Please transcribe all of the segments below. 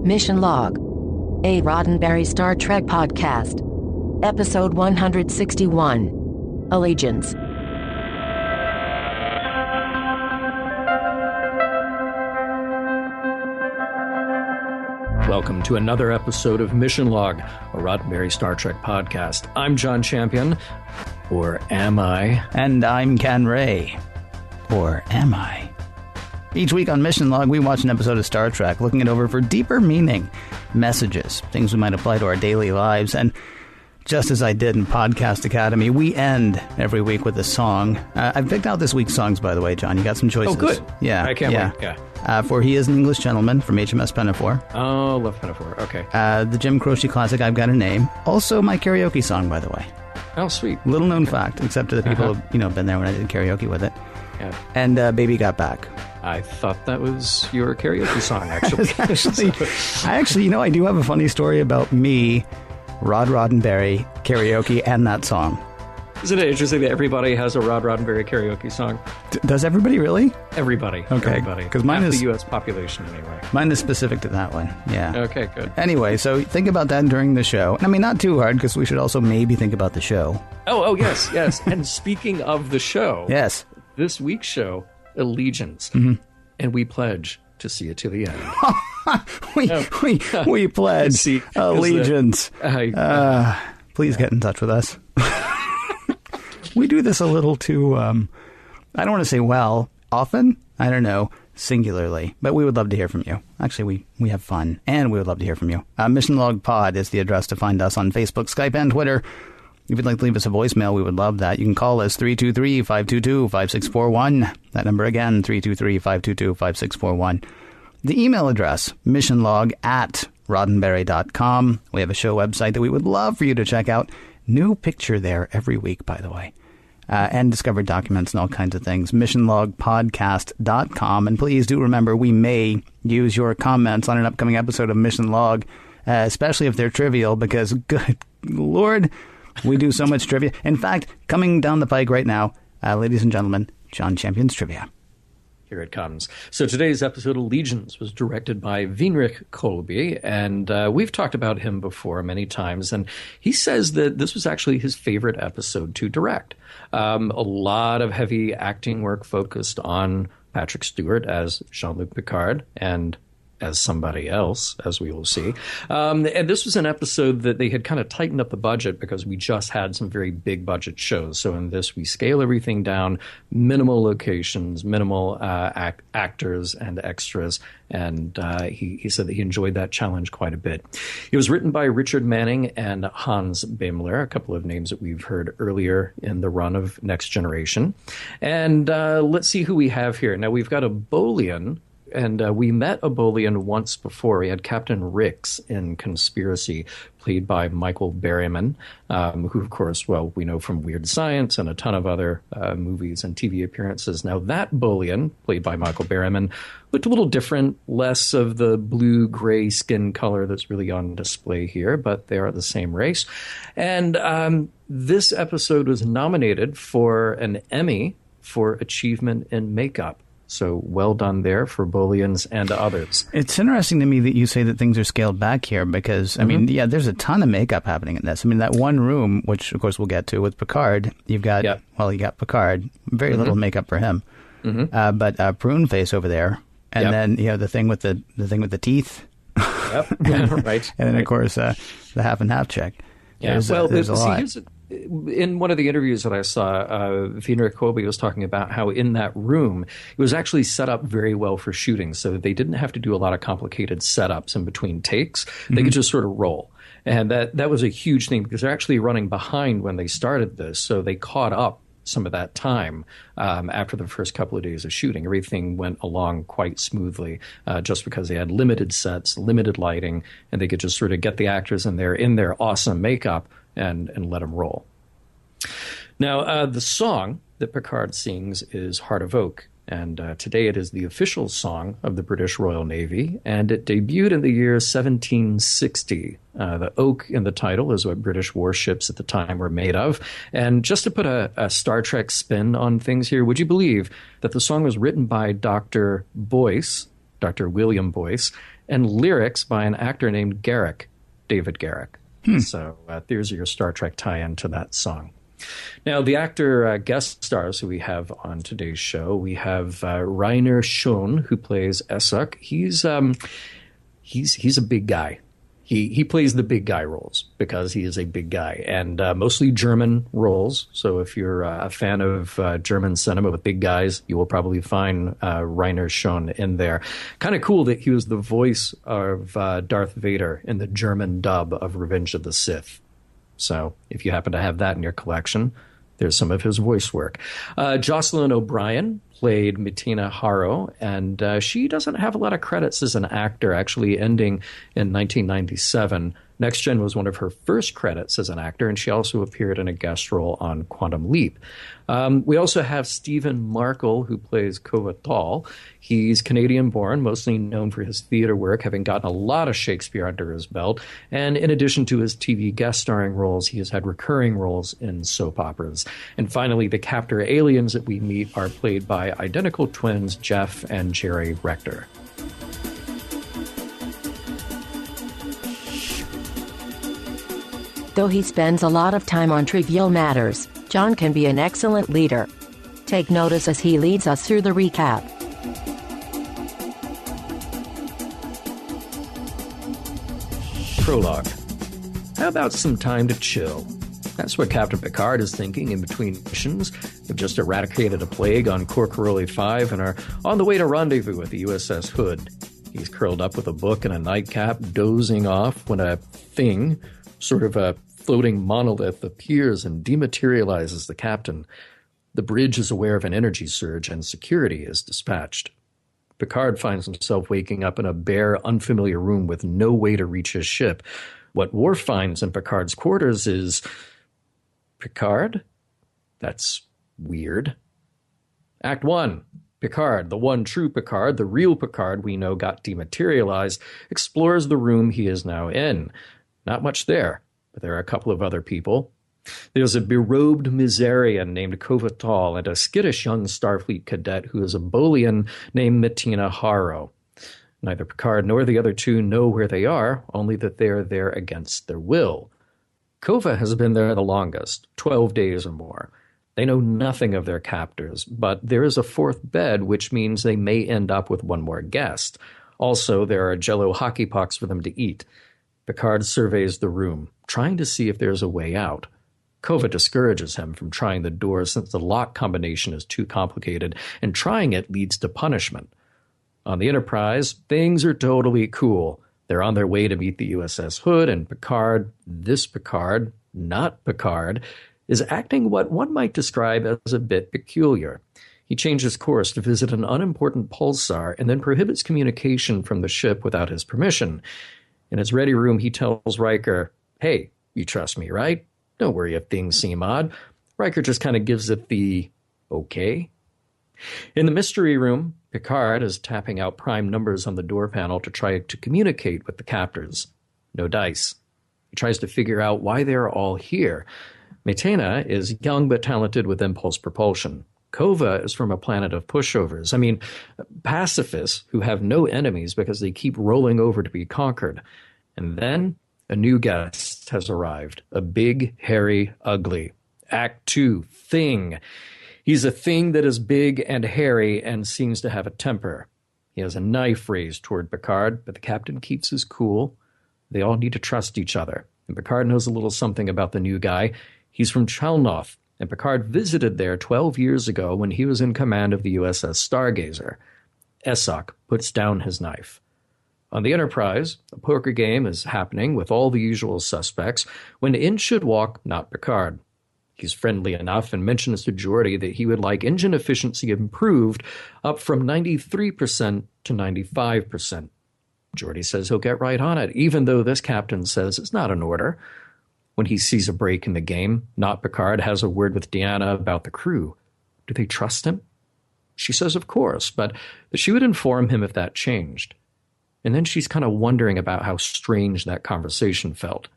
Mission Log, a Roddenberry Star Trek podcast. Episode 161, Allegiance. Welcome to another episode of Mission Log, a Roddenberry Star Trek podcast. I'm John Champion, or am I? And I'm Ken Ray, or am I? Each week on Mission Log, we watch an episode of Star Trek, looking it over for deeper meaning, messages, things we might apply to our daily lives, and just as I did in Podcast Academy, we end every week with a song. I've picked out this week's songs, by the way, John. You got some choices. Oh, good. Yeah. I can't wait. Yeah. For He Is an English Gentleman from HMS Pinafore. Oh, love Pinafore. Okay. The Jim Croce classic, I've Got a Name. Also my karaoke song, by the way. Oh, sweet. Little known fact, except to the people who've been there when I did karaoke with it. Yeah. And Baby Got Back. I thought that was your karaoke song, actually. I do have a funny story about me, Rod Roddenberry, karaoke, and that song. Isn't it interesting that everybody has a Rod Roddenberry karaoke song? Does everybody really? Everybody. Okay. Everybody. Because mine is the U.S. population, anyway. Mine is specific to that one. Yeah. Okay, good. Anyway, so think about that during the show. I mean, not too hard, because we should also maybe think about the show. Oh, yes. And speaking of the show, yes, this week's show, Allegiance, and we pledge to see it to the end. we pledge See, allegiance. Please get in touch with us. We do this a little too, I don't want to say often. I don't know, singularly. But we would love to hear from you. Actually, we have fun, and we would love to hear from you. Mission Log Pod is the address to find us on Facebook, Skype, and Twitter. If you'd like to leave us a voicemail, we would love that. You can call us 323-522-5641. That number again, 323-522-5641. The email address, missionlog@roddenberry.com. We have a show website that we would love for you to check out. New picture there every week, by the way. And discovered documents and all kinds of things. missionlogpodcast.com. And please do remember, we may use your comments on an upcoming episode of Mission Log, especially if they're trivial, because good Lord, we do so much trivia. In fact, coming down the pike right now, ladies and gentlemen, John Champion's Trivia. Here it comes. So today's episode, Allegiance, was directed by Jean-Luc Colby, and we've talked about him before many times, and he says that this was actually his favorite episode to direct. A lot of heavy acting work focused on Patrick Stewart as Jean-Luc Picard, and as somebody else, as we will see. And this was an episode that they had kind of tightened up the budget because we just had some very big budget shows. So in this, we scale everything down, minimal locations, minimal actors and extras. And he said that he enjoyed that challenge quite a bit. It was written by Richard Manning and Hans Beimler, a couple of names that we've heard earlier in the run of Next Generation. And let's see who we have here. Now, we've got a Bolian. And we met a Bolian once before. We had Captain Rix in Conspiracy, played by Michael Berryman, who, of course, we know from Weird Science and a ton of other movies and TV appearances. Now, that Bolian, played by Michael Berryman, looked a little different, less of the blue-gray skin color that's really on display here, but they are the same race. And this episode was nominated for an Emmy for Achievement in Makeup. So well done there for Bolians and others. It's interesting to me that you say that things are scaled back here because, I mean, there's a ton of makeup happening in this. I mean, that one room, which, of course, we'll get to with Picard, you got Picard, very little makeup for him. But prune face over there. And then, the thing with the teeth. Yep. Right. And then, of course, the half and half check. Yeah. There's a lot. In one of the interviews that I saw, Jean-Luc Colby was talking about how in that room, it was actually set up very well for shooting, so they didn't have to do a lot of complicated setups in between takes. They could just sort of roll. And that was a huge thing because they're actually running behind when they started this, so they caught up some of that time after the first couple of days of shooting. Everything went along quite smoothly just because they had limited sets, limited lighting, and they could just sort of get the actors in their awesome makeup and let them roll. Now, the song that Picard sings is Heart of Oak, and today it is the official song of the British Royal Navy, and it debuted in the year 1760. The oak in the title is what British warships at the time were made of. And just to put a Star Trek spin on things here, would you believe that the song was written by Dr. Boyce Dr. William Boyce, and lyrics by an actor named David Garrick. So there's your Star Trek tie-in to that song. Now, the actor guest stars who we have on today's show, we have Rainer Schon, who plays Essek. He's a big guy. He plays the big guy roles because he is a big guy, and mostly German roles. So if you're a fan of German cinema with big guys, you will probably find Rainer Schon in there. Kind of cool that he was the voice of Darth Vader in the German dub of Revenge of the Sith. So if you happen to have that in your collection, there's some of his voice work. Jocelyn O'Brien played Mitina Haro, and she doesn't have a lot of credits as an actor, actually ending in 1997. Next Gen was one of her first credits as an actor, and she also appeared in a guest role on Quantum Leap. We also have Stephen Markle, who plays Kova Tall. He's Canadian-born, mostly known for his theater work, having gotten a lot of Shakespeare under his belt. And in addition to his TV guest starring roles, he has had recurring roles in soap operas. And finally, the captor aliens that we meet are played by identical twins Jeff and Jerry Rector. Though he spends a lot of time on trivial matters, John can be an excellent leader. Take notice as he leads us through the recap. Prologue. How about some time to chill? That's what Captain Picard is thinking in between missions. They've just eradicated a plague on Corcoroli 5 and are on the way to rendezvous with the USS Hood. He's curled up with a book and a nightcap, dozing off when a thing, sort of a floating monolith, appears and dematerializes the captain. The bridge is aware of an energy surge and security is dispatched. Picard finds himself waking up in a bare, unfamiliar room with no way to reach his ship. What Worf finds in Picard's quarters is... Picard? That's weird. Act 1. Picard, the one true Picard, the real Picard we know got dematerialized, explores the room he is now in. Not much there, but there are a couple of other people. There's a berobed Miserian named Kovatal and a skittish young Starfleet cadet who is a Bolian named Mitina Haro. Neither Picard nor the other two know where they are, only that they are there against their will. Kova has been there the longest, 12 days or more. They know nothing of their captors, but there is a fourth bed, which means they may end up with one more guest. Also, there are Jell-O hockey pucks for them to eat. Picard surveys the room, trying to see if there's a way out. Kova discourages him from trying the door since the lock combination is too complicated, and trying it leads to punishment. On the Enterprise, things are totally cool. They're on their way to meet the USS Hood, and Picard, this Picard, not Picard, is acting what one might describe as a bit peculiar. He changes course to visit an unimportant pulsar and then prohibits communication from the ship without his permission. In his ready room, he tells Riker, "Hey, you trust me, right? Don't worry if things seem odd." Riker just kind of gives it the okay. In the mystery room, Picard is tapping out prime numbers on the door panel to try to communicate with the captors. No dice. He tries to figure out why they are all here. Metena is young but talented with impulse propulsion. Kova is from a planet of pushovers. I mean, pacifists who have no enemies because they keep rolling over to be conquered. And then a new guest has arrived. A big, hairy, ugly. Act 2, Thing. He's a thing that is big and hairy and seems to have a temper. He has a knife raised toward Picard, but the captain keeps his cool. They all need to trust each other. And Picard knows a little something about the new guy. He's from Chalnoth, and Picard visited there 12 years ago when he was in command of the USS Stargazer. Essek puts down his knife. On the Enterprise, a poker game is happening with all the usual suspects when in should walk not Picard. He's friendly enough and mentions to Geordi that he would like engine efficiency improved up from 93% to 95%. Geordi says he'll get right on it, even though this captain says it's not an order. When he sees a break in the game, not Picard has a word with Deanna about the crew. Do they trust him? She says of course, but that she would inform him if that changed. And then she's kind of wondering about how strange that conversation felt.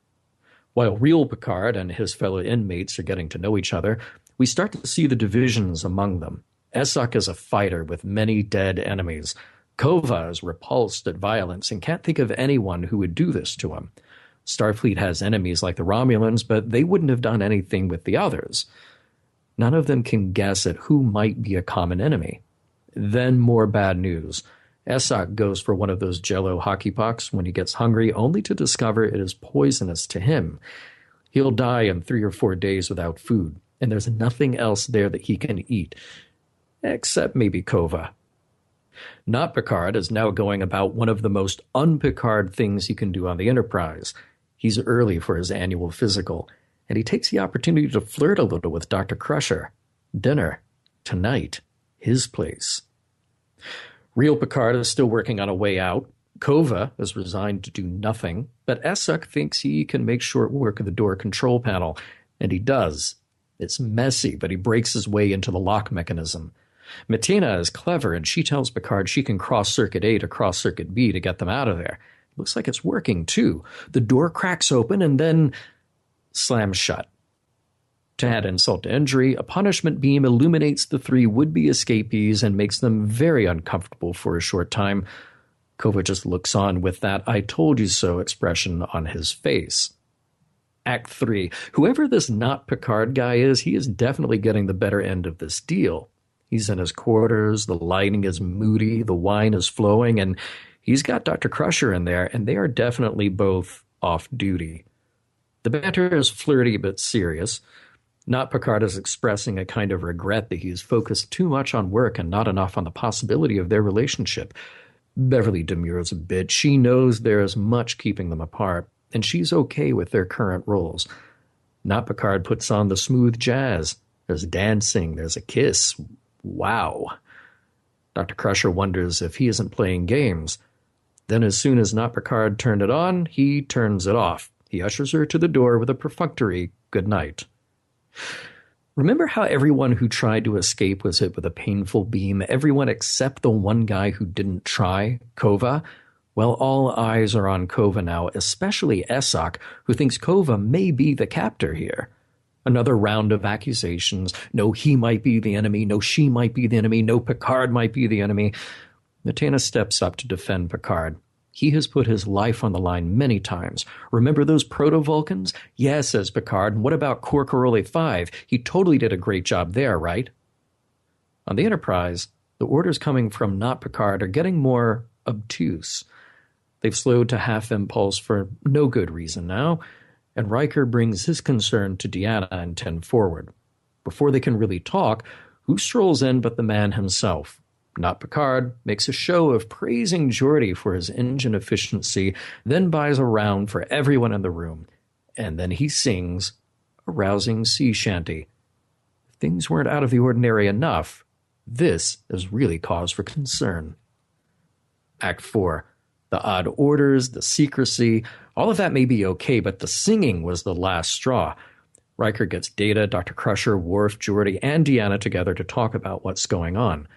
While real Picard and his fellow inmates are getting to know each other, we start to see the divisions among them. Essek is a fighter with many dead enemies. Kova is repulsed at violence and can't think of anyone who would do this to him. Starfleet has enemies like the Romulans, but they wouldn't have done anything with the others. None of them can guess at who might be a common enemy. Then more bad news. Esok goes for one of those Jell-O hockey pucks when he gets hungry, only to discover it is poisonous to him. He'll die in 3 or 4 days without food, and there's nothing else there that he can eat, except maybe Kova. Not Picard is now going about one of the most un-Picard things he can do on the Enterprise. He's early for his annual physical, and he takes the opportunity to flirt a little with Dr. Crusher. Dinner. Tonight. His place. Real Picard is still working on a way out. Kova is resigned to do nothing, but Esok thinks he can make short work of the door control panel, and he does. It's messy, but he breaks his way into the lock mechanism. Matina is clever, and she tells Picard she can cross Circuit A to cross Circuit B to get them out of there. Looks like it's working, too. The door cracks open and then slams shut. To add insult to injury, a punishment beam illuminates the 3 would-be escapees and makes them very uncomfortable for a short time. Kova just looks on with that "I told you so" expression on his face. Act 3. Whoever this not Picard guy is, he is definitely getting the better end of this deal. He's in his quarters, the lighting is moody, the wine is flowing, and he's got Dr. Crusher in there, and they are definitely both off-duty. The banter is flirty but serious. Not Picard is expressing a kind of regret that he's focused too much on work and not enough on the possibility of their relationship. Beverly demurs a bit. She knows there is much keeping them apart, and she's okay with their current roles. Not Picard puts on the smooth jazz. There's dancing, there's a kiss. Wow. Dr. Crusher wonders if he isn't playing games. Then as soon as Not Picard turned it on, he turns it off. He ushers her to the door with a perfunctory good night. Remember how everyone who tried to escape was hit with a painful beam, everyone except the one guy who didn't try, Kova? Well, all eyes are on Kova now, especially Esok, who thinks Kova may be the captor here. Another round of accusations. No, he might be the enemy. No, she might be the enemy. No, Picard might be the enemy. Matena steps up to defend Picard. He has put his life on the line many times. Remember those proto-Vulcans? Yes, says Picard. And what about Corcorole 5? He totally did a great job there, right? On the Enterprise, the orders coming from not Picard are getting more obtuse. They've slowed to half impulse for no good reason now, and Riker brings his concern to Deanna and 10 forward. Before they can really talk, who strolls in but the man himself? Not Picard makes a show of praising Geordi for his engine efficiency, then buys a round for everyone in the room. And then he sings a rousing sea shanty. If things weren't out of the ordinary enough, this is really cause for concern. Act 4. The odd orders, the secrecy, all of that may be okay, but the singing was the last straw. Riker gets Data, Dr. Crusher, Worf, Geordi, and Deanna together to talk about what's going on.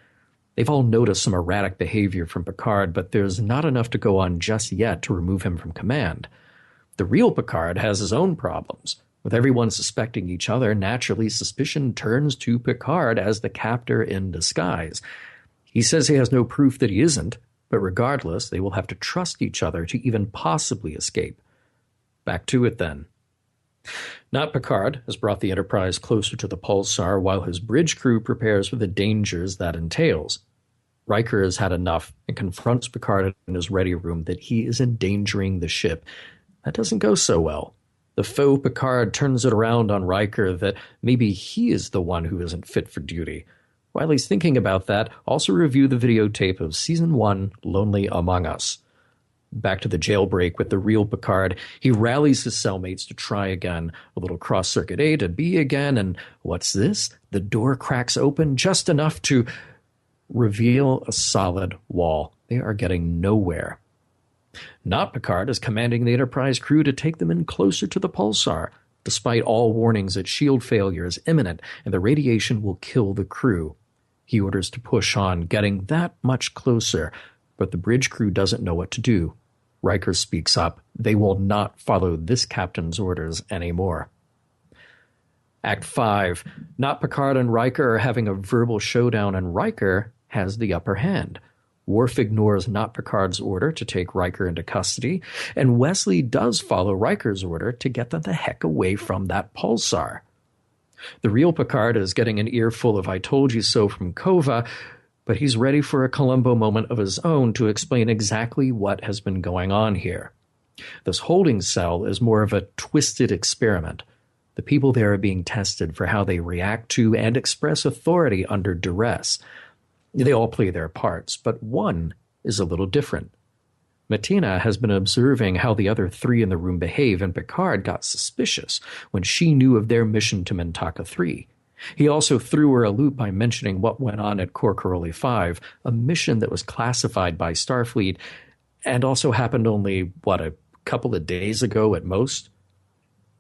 They've all noticed some erratic behavior from Picard, but there's not enough to go on just yet to remove him from command. The real Picard has his own problems. With everyone suspecting each other, naturally suspicion turns to Picard as the captor in disguise. He says he has no proof that he isn't, but regardless, they will have to trust each other to even possibly escape. Back to it then. Not Picard has brought the Enterprise closer to the pulsar while his bridge crew prepares for the dangers that entails. Riker has had enough and confronts Picard in his ready room that he is endangering the ship. That doesn't go so well. The faux Picard turns it around on Riker that maybe he is the one who isn't fit for duty. While he's thinking about that, also review the videotape of Season 1, Lonely Among Us. Back to the jailbreak with the real Picard, he rallies his cellmates to try again. A little cross-circuit A to B again, and what's this? The door cracks open just enough to reveal a solid wall. They are getting nowhere. Not Picard is commanding the Enterprise crew to take them in closer to the pulsar, despite all warnings that shield failure is imminent and the radiation will kill the crew. He orders to push on, getting that much closer, but the bridge crew doesn't know what to do. Riker speaks up. They will not follow this captain's orders anymore. Act 5. Not Picard and Riker are having a verbal showdown, and Riker has the upper hand. Worf ignores not Picard's order to take Riker into custody, and Wesley does follow Riker's order to get them the heck away from that pulsar. The real Picard is getting an earful of "I told you so" from Kova, but he's ready for a Columbo moment of his own to explain exactly what has been going on here. This holding cell is more of a twisted experiment. The people there are being tested for how they react to and express authority under duress. They all play their parts, but one is a little different. Martina has been observing how the other three in the room behave, and Picard got suspicious when she knew of their mission to Mintaka 3. He also threw her a loop by mentioning what went on at Corcoroli 5, a mission that was classified by Starfleet, and also happened only, a couple of days ago at most?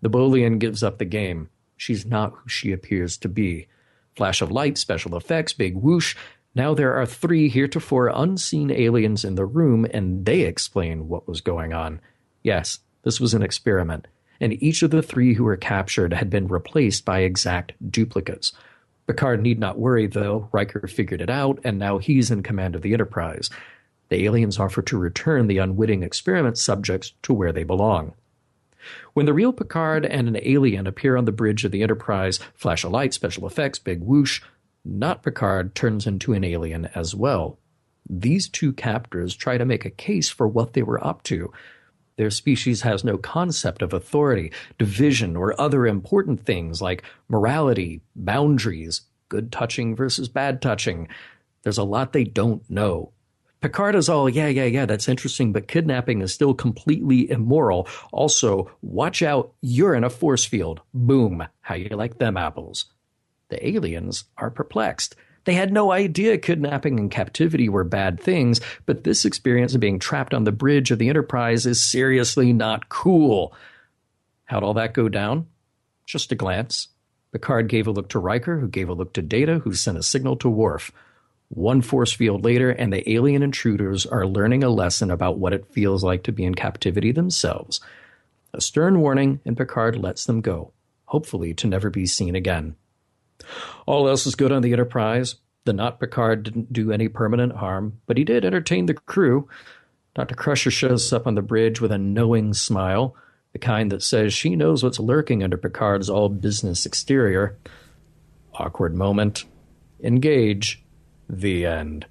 The Bolian gives up the game. She's not who she appears to be. Flash of light, special effects, big whoosh. Now there are 3 heretofore unseen aliens in the room, and they explain what was going on. Yes, this was an experiment, and each of the 3 who were captured had been replaced by exact duplicates. Picard need not worry, though. Riker figured it out, and now he's in command of the Enterprise. The aliens offer to return the unwitting experiment subjects to where they belong. When the real Picard and an alien appear on the bridge of the Enterprise, flash of light, special effects, big whoosh, not Picard turns into an alien as well. These 2 captors try to make a case for what they were up to. Their species has no concept of authority, division, or other important things like morality, boundaries, good touching versus bad touching. There's a lot they don't know. Picard is all, yeah, that's interesting, but kidnapping is still completely immoral. Also, watch out, you're in a force field. Boom, how you like them apples? The aliens are perplexed. They had no idea kidnapping and captivity were bad things, but this experience of being trapped on the bridge of the Enterprise is seriously not cool. How'd all that go down? Just a glance. Picard gave a look to Riker, who gave a look to Data, who sent a signal to Worf. One force field later, and the alien intruders are learning a lesson about what it feels like to be in captivity themselves. A stern warning, and Picard lets them go, hopefully to never be seen again. All else is good on the Enterprise. The not Picard didn't do any permanent harm, but he did entertain the crew. Dr. Crusher shows up on the bridge with a knowing smile, the kind that says she knows what's lurking under Picard's all-business exterior. Awkward moment. Engage. The end.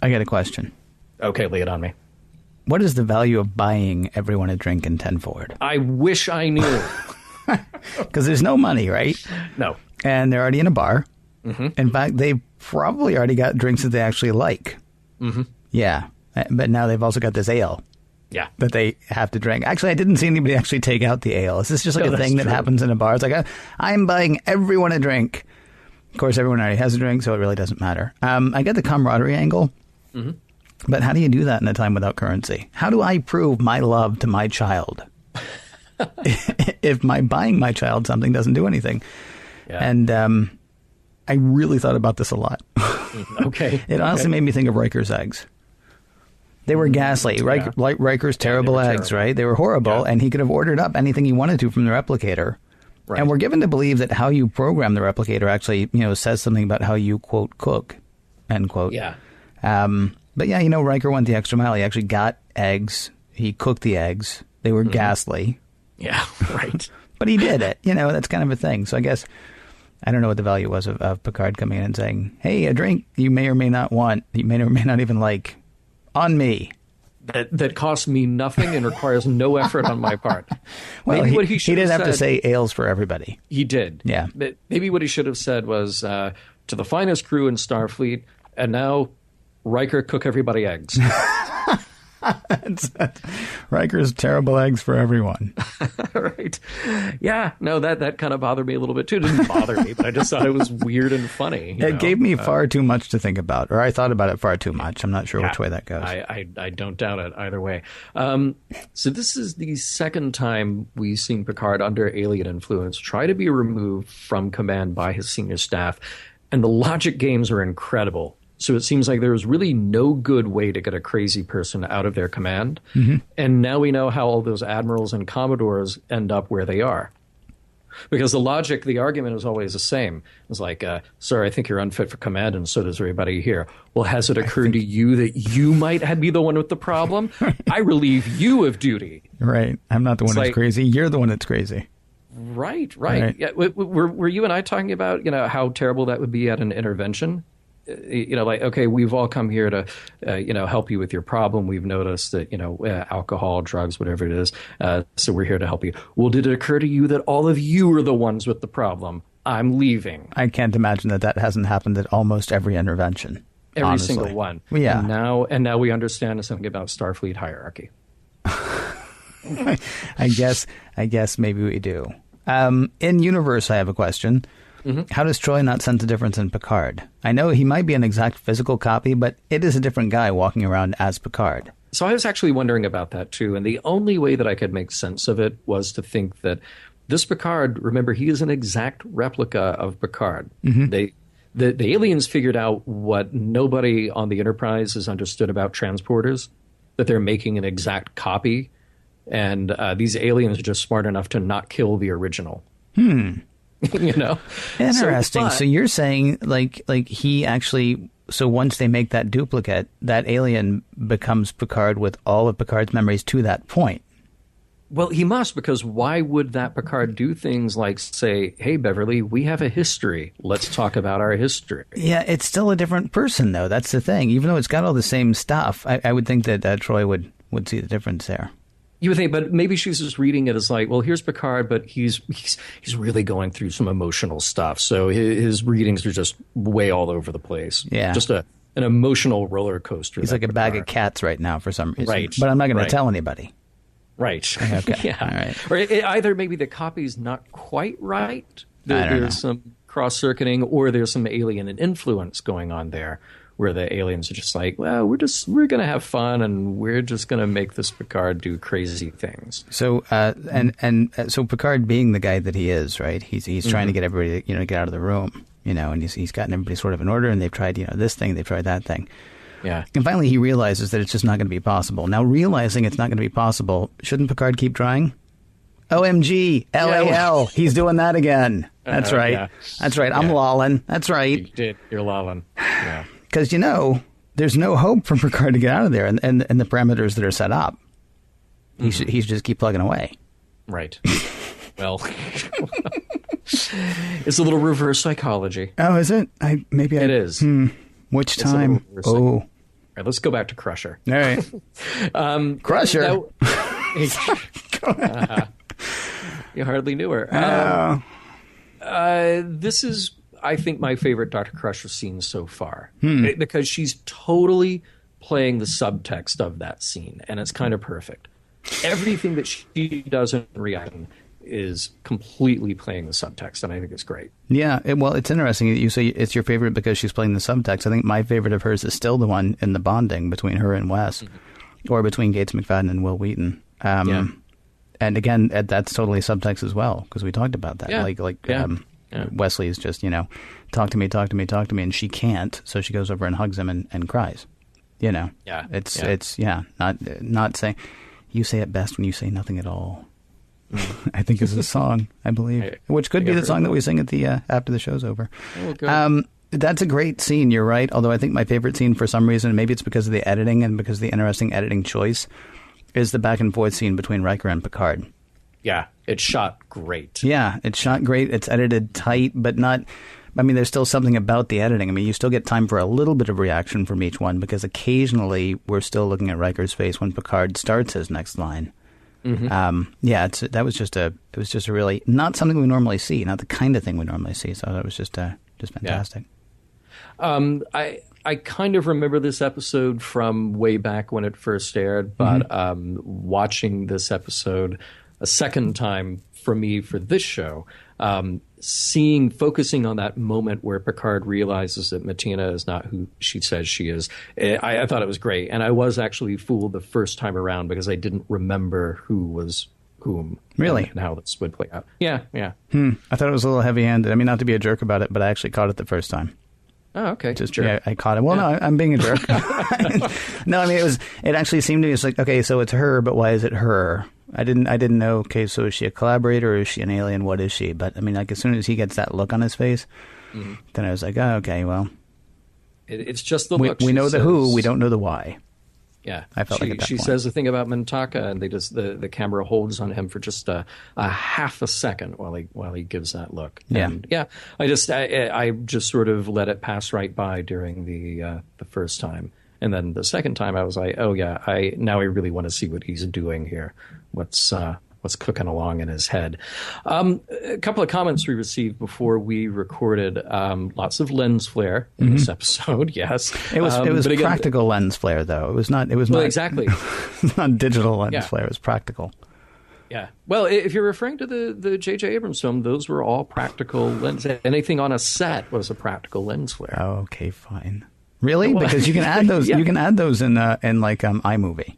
I got a question. Okay, lay it on me. What is the value of buying everyone a drink in 10 Forward? I wish I knew. Because there's no money, right? No. And they're already in a bar. Mm-hmm. In fact, they probably already got drinks that they actually like. Mm-hmm. Yeah. But now they've also got this ale. Yeah. That they have to drink. Actually, I didn't see anybody actually take out the ale. Is this just like a thing that happens in a bar? It's like, I'm buying everyone a drink. Of course, everyone already has a drink, so it really doesn't matter. I get the camaraderie angle, but how do you do that in a time without currency? How do I prove my love to my child if my buying my child something doesn't do anything? Yeah. And I really thought about this a lot. Okay. It honestly made me think of Riker's eggs. They were ghastly. Riker's terrible eggs, terrible. Right? They were horrible, and he could have ordered up anything he wanted to from the replicator. Right. And we're given to believe that how you program the replicator actually, says something about how you, quote, cook, end quote. Yeah. But yeah, Riker went the extra mile. He actually got eggs. He cooked the eggs. They were ghastly. Yeah, right. But he did it. That's kind of a thing. So I guess, I don't know what the value was of Picard coming in and saying, hey, a drink you may or may not want, you may or may not even like, on me. That costs me nothing and requires no effort on my part. Well, maybe he didn't have to say ales for everybody. He did. Yeah. But maybe what he should have said was, to the finest crew in Starfleet, and now Riker, cook everybody eggs. Riker's terrible eggs for everyone. Right. Yeah. No, that kind of bothered me a little bit too. It didn't bother me, but I just thought it was weird and funny. It gave me far too much to think about, or I thought about it far too much. I'm not sure which way that goes. I don't doubt it either way. So this is the second time we've seen Picard under alien influence try to be removed from command by his senior staff, and the logic games are incredible. So it seems like there's really no good way to get a crazy person out of their command. Mm-hmm. And now we know how all those admirals and commodores end up where they are. Because the argument is always the same. It's like, sir, I think you're unfit for command, and so does everybody here. Well, has it occurred to you that you might be the one with the problem? I relieve you of duty. Right. I'm not the one that's crazy. You're the one that's crazy. Right. Yeah, were you and I talking about, how terrible that would be at an intervention? Okay, we've all come here to, help you with your problem. We've noticed that, alcohol, drugs, whatever it is. So we're here to help you. Well, did it occur to you that all of you are the ones with the problem? I'm leaving. I can't imagine that hasn't happened at almost every intervention. Every honestly. single one. Well, yeah. And now we understand something about Starfleet hierarchy. I guess maybe we do. In universe, I have a question. Mm-hmm. How does Troy not sense a difference in Picard? I know he might be an exact physical copy, but it is a different guy walking around as Picard. So I was actually wondering about that, too. And the only way that I could make sense of it was to think that this Picard, remember, he is an exact replica of Picard. Mm-hmm. The aliens figured out what nobody on the Enterprise has understood about transporters, that they're making an exact copy. And these aliens are just smart enough to not kill the original. Interesting. So you're saying like he actually, so once they make that duplicate, that alien becomes Picard with all of Picard's memories to that point. Well, he must, because why would that Picard do things like say, hey, Beverly, we have a history. Let's talk about our history. Yeah, it's still a different person, though. That's the thing. Even though it's got all the same stuff, I would think that Troy would see the difference there. You would think, but maybe she's just reading it as like, well, here's Picard, but he's really going through some emotional stuff. So his readings are just way all over the place. Yeah. Just an emotional roller coaster. He's like a bag of cats right now for some reason. Right. But I'm not going to tell anybody. Right. Okay. Yeah. All right. Or either maybe the copy's not quite right. There's some cross-circuiting, or there's some alien influence going on there, where the aliens are just like, well, we're going to have fun, and we're just going to make this Picard do crazy things. So, so Picard being the guy that he is, right? He's trying to get everybody, to get out of the room, and he's gotten everybody sort of in order, and they've tried, this thing, they've tried that thing. Yeah. And finally he realizes that it's just not going to be possible. Now, realizing it's not going to be possible, shouldn't Picard keep trying? OMG, LAL, he's doing that again. That's right. Yeah. That's right. I'm lolling. That's right. You did. You're lolling. Yeah. Because, there's no hope for Picard to get out of there and the parameters that are set up. He should just keep plugging away. Right. Well, it's a little reverse psychology. Oh, is it? It is. Which time? All right, let's go back to Crusher. All right. Crusher? You hardly knew her. This is, I think, my favorite Dr. Crusher scene so far, because she's totally playing the subtext of that scene, and it's kind of perfect. Everything that she does in reaction is completely playing the subtext, and I think it's great. Yeah, it's interesting that you say it's your favorite because she's playing the subtext. I think my favorite of hers is still the one in the bonding between her and Wes, or between Gates McFadden and Will Wheaton. And again, that's totally subtext as well, because we talked about that. Wesley is just, talk to me, and she can't, so she goes over and hugs him and cries. Not saying, you say it best when you say nothing at all. I think is a song, I believe, which could be the song that we sing at the after the show's over. That's a great scene, you're right, although I think my favorite scene for some reason, maybe it's because of the editing and because of the interesting editing choice, is the back and forth scene between Riker and Picard. Yeah, it's shot great. Yeah, it's shot great. It's edited tight, but not... I mean, there's still something about the editing. I mean, you still get time for a little bit of reaction from each one, because occasionally we're still looking at Riker's face when Picard starts his next line. That was just a really... Not something we normally see, not the kind of thing we normally see, so that was just fantastic. Yeah. I kind of remember this episode from way back when it first aired, but watching this episode a second time for me for this show, focusing on that moment where Picard realizes that Martina is not who she says she is, I thought it was great. And I was actually fooled the first time around because I didn't remember who was whom. Really? And how this would play out. Yeah. I thought it was a little heavy-handed. I mean, not to be a jerk about it, but I actually caught it the first time. Oh, okay. Just sure. yeah, I caught him. Well, no, I'm being a jerk. No, I mean it actually seemed to me, it's like, okay, so it's her, but why is it her? I didn't know. Okay, so is she a collaborator or is she an alien? What is she? But I mean, like as soon as he gets that look on his face, then I was like, oh, okay, well, it's just the look. We know the who, we don't know the why. Yeah, I felt like at that she point. says the thing about Mintaka, and they just the camera holds on him for just a half a second while he gives that look. Yeah, and I just sort of let it pass right by during the first time, and then the second time I was like, oh yeah, I really want to see what he's doing here. What's cooking along in his head. A couple of comments we received before we recorded. Lots of lens flare in this episode. Yes, it was again, practical lens flare though. It was not exactly not digital lens flare. It was practical. Yeah. Well, if you're referring to the J.J. Abrams film, those were all practical lens. Anything on a set was a practical lens flare. Oh, okay, fine. Really? Because you can add those. You can add those in like iMovie.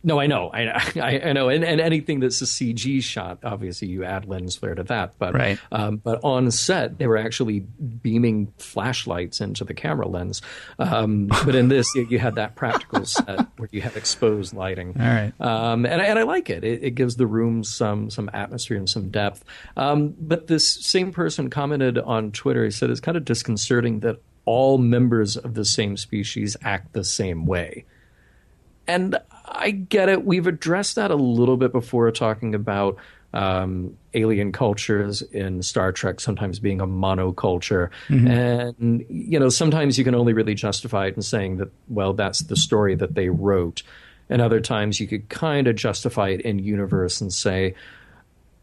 No, I know, I know, and anything that's a CG shot, obviously you add lens flare to that. But right. But on set, they were actually beaming flashlights into the camera lens. But in this, you had that practical set where you have exposed lighting. All right, and I like it. It gives the room some atmosphere and some depth. But this same person commented on Twitter. He said it's kind of disconcerting that all members of the same species act the same way. And I get it. We've addressed that a little bit before, talking about alien cultures in Star Trek sometimes being a monoculture. And, sometimes you can only really justify it in saying that, well, that's the story that they wrote. And other times you could kind of justify it in universe and say,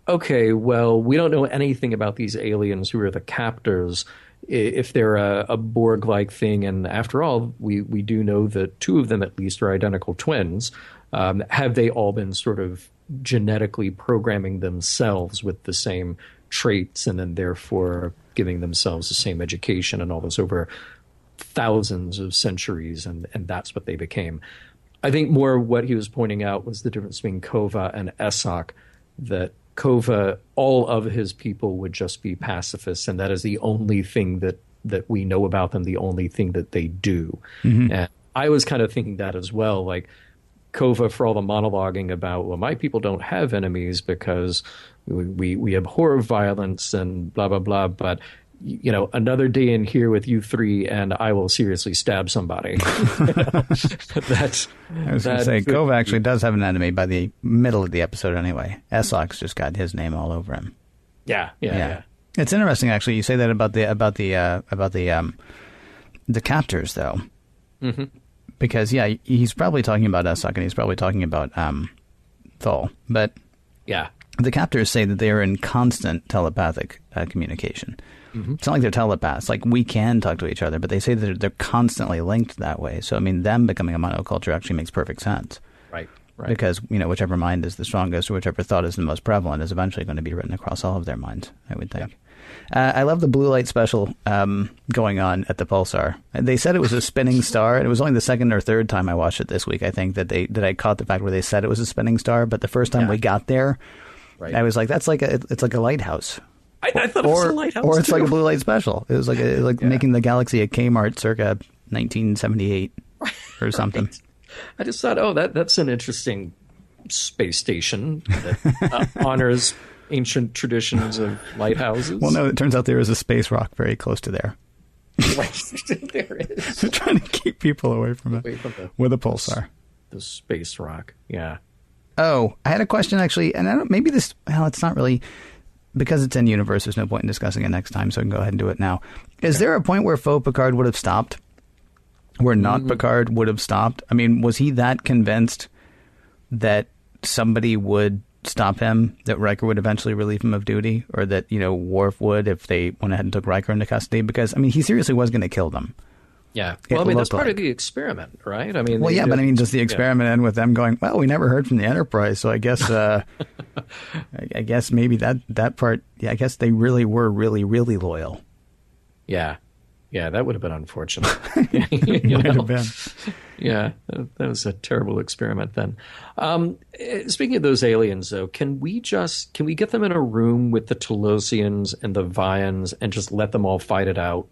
okay, well, we don't know anything about these aliens who are the captors, if they're a Borg-like thing. And after all, we do know that two of them at least are identical twins. Have they all been sort of genetically programming themselves with the same traits and then therefore giving themselves the same education and all this over thousands of centuries, and that's what they became? I think more what he was pointing out was the difference between Kova and Esok, that Kova, all of his people would just be pacifists, and that is the only thing that we know about them, the only thing that they do. And I was kind of thinking that as well, like Kova, for all the monologuing about, well, my people don't have enemies because we abhor violence and blah, blah, blah, but another day in here with you three and I will seriously stab somebody. I was going to say, Kova actually does have an enemy by the middle of the episode anyway. Esok's just got his name all over him. Yeah. It's interesting, actually. You say that about the captors, though. Because, he's probably talking about Esok and he's probably talking about Thol. But the captors say that they are in constant telepathic communication. It's not like they're telepaths. Like, we can talk to each other, but they say that they're constantly linked that way. So, I mean, them becoming a monoculture actually makes perfect sense. Right. Because, whichever mind is the strongest or whichever thought is the most prevalent is eventually going to be written across all of their minds, I would think. I love the blue light special going on at the Pulsar. They said it was a spinning star, and it was only the second or third time I watched it this week, I think, that I caught the fact where they said it was a spinning star. But the first time we got there, I was like, it's like a lighthouse. I thought it was a lighthouse, or it's like a blue light special. It was like making the galaxy a Kmart circa 1978 or something. I just thought, that's an interesting space station that honors ancient traditions of lighthouses. Well, no, it turns out there is a space rock very close to there. There is. They're trying to keep people away from it with a pulsar. The space rock, yeah. Oh, I had a question actually, and it's not really. Because it's in universe, there's no point in discussing it next time, so I can go ahead and do it now. Is there a point where faux Picard would have stopped? Where not Picard would have stopped? I mean, was he that convinced that somebody would stop him, that Riker would eventually relieve him of duty, or that, Worf would if they went ahead and took Riker into custody? Because, I mean, he seriously was going to kill them. Yeah. Well, that's part of the experiment, right? I mean, well, but I mean, does the experiment end with them going, well, we never heard from the Enterprise, so I guess, I guess maybe that part, I guess they really were really, really loyal. Yeah. Yeah, that would have been unfortunate. Might have been. Yeah, that was a terrible experiment then. Speaking of those aliens, though, can we get them in a room with the Telosians and the Vians and just let them all fight it out?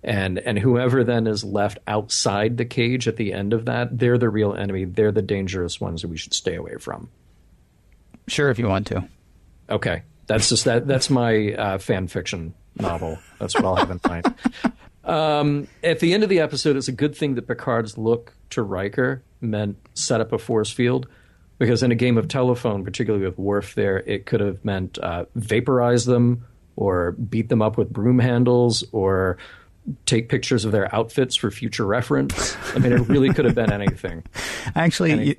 And whoever then is left outside the cage at the end of that, they're the real enemy. They're the dangerous ones that we should stay away from. Sure, if you want to. Okay. That's my fan fiction novel. That's what I'll have in mind. At the end of the episode, it's a good thing that Picard's look to Riker meant set up a force field, because in a game of telephone, particularly with Worf there, it could have meant vaporize them or beat them up with broom handles or take pictures of their outfits for future reference. I mean, it really could have been anything. Actually,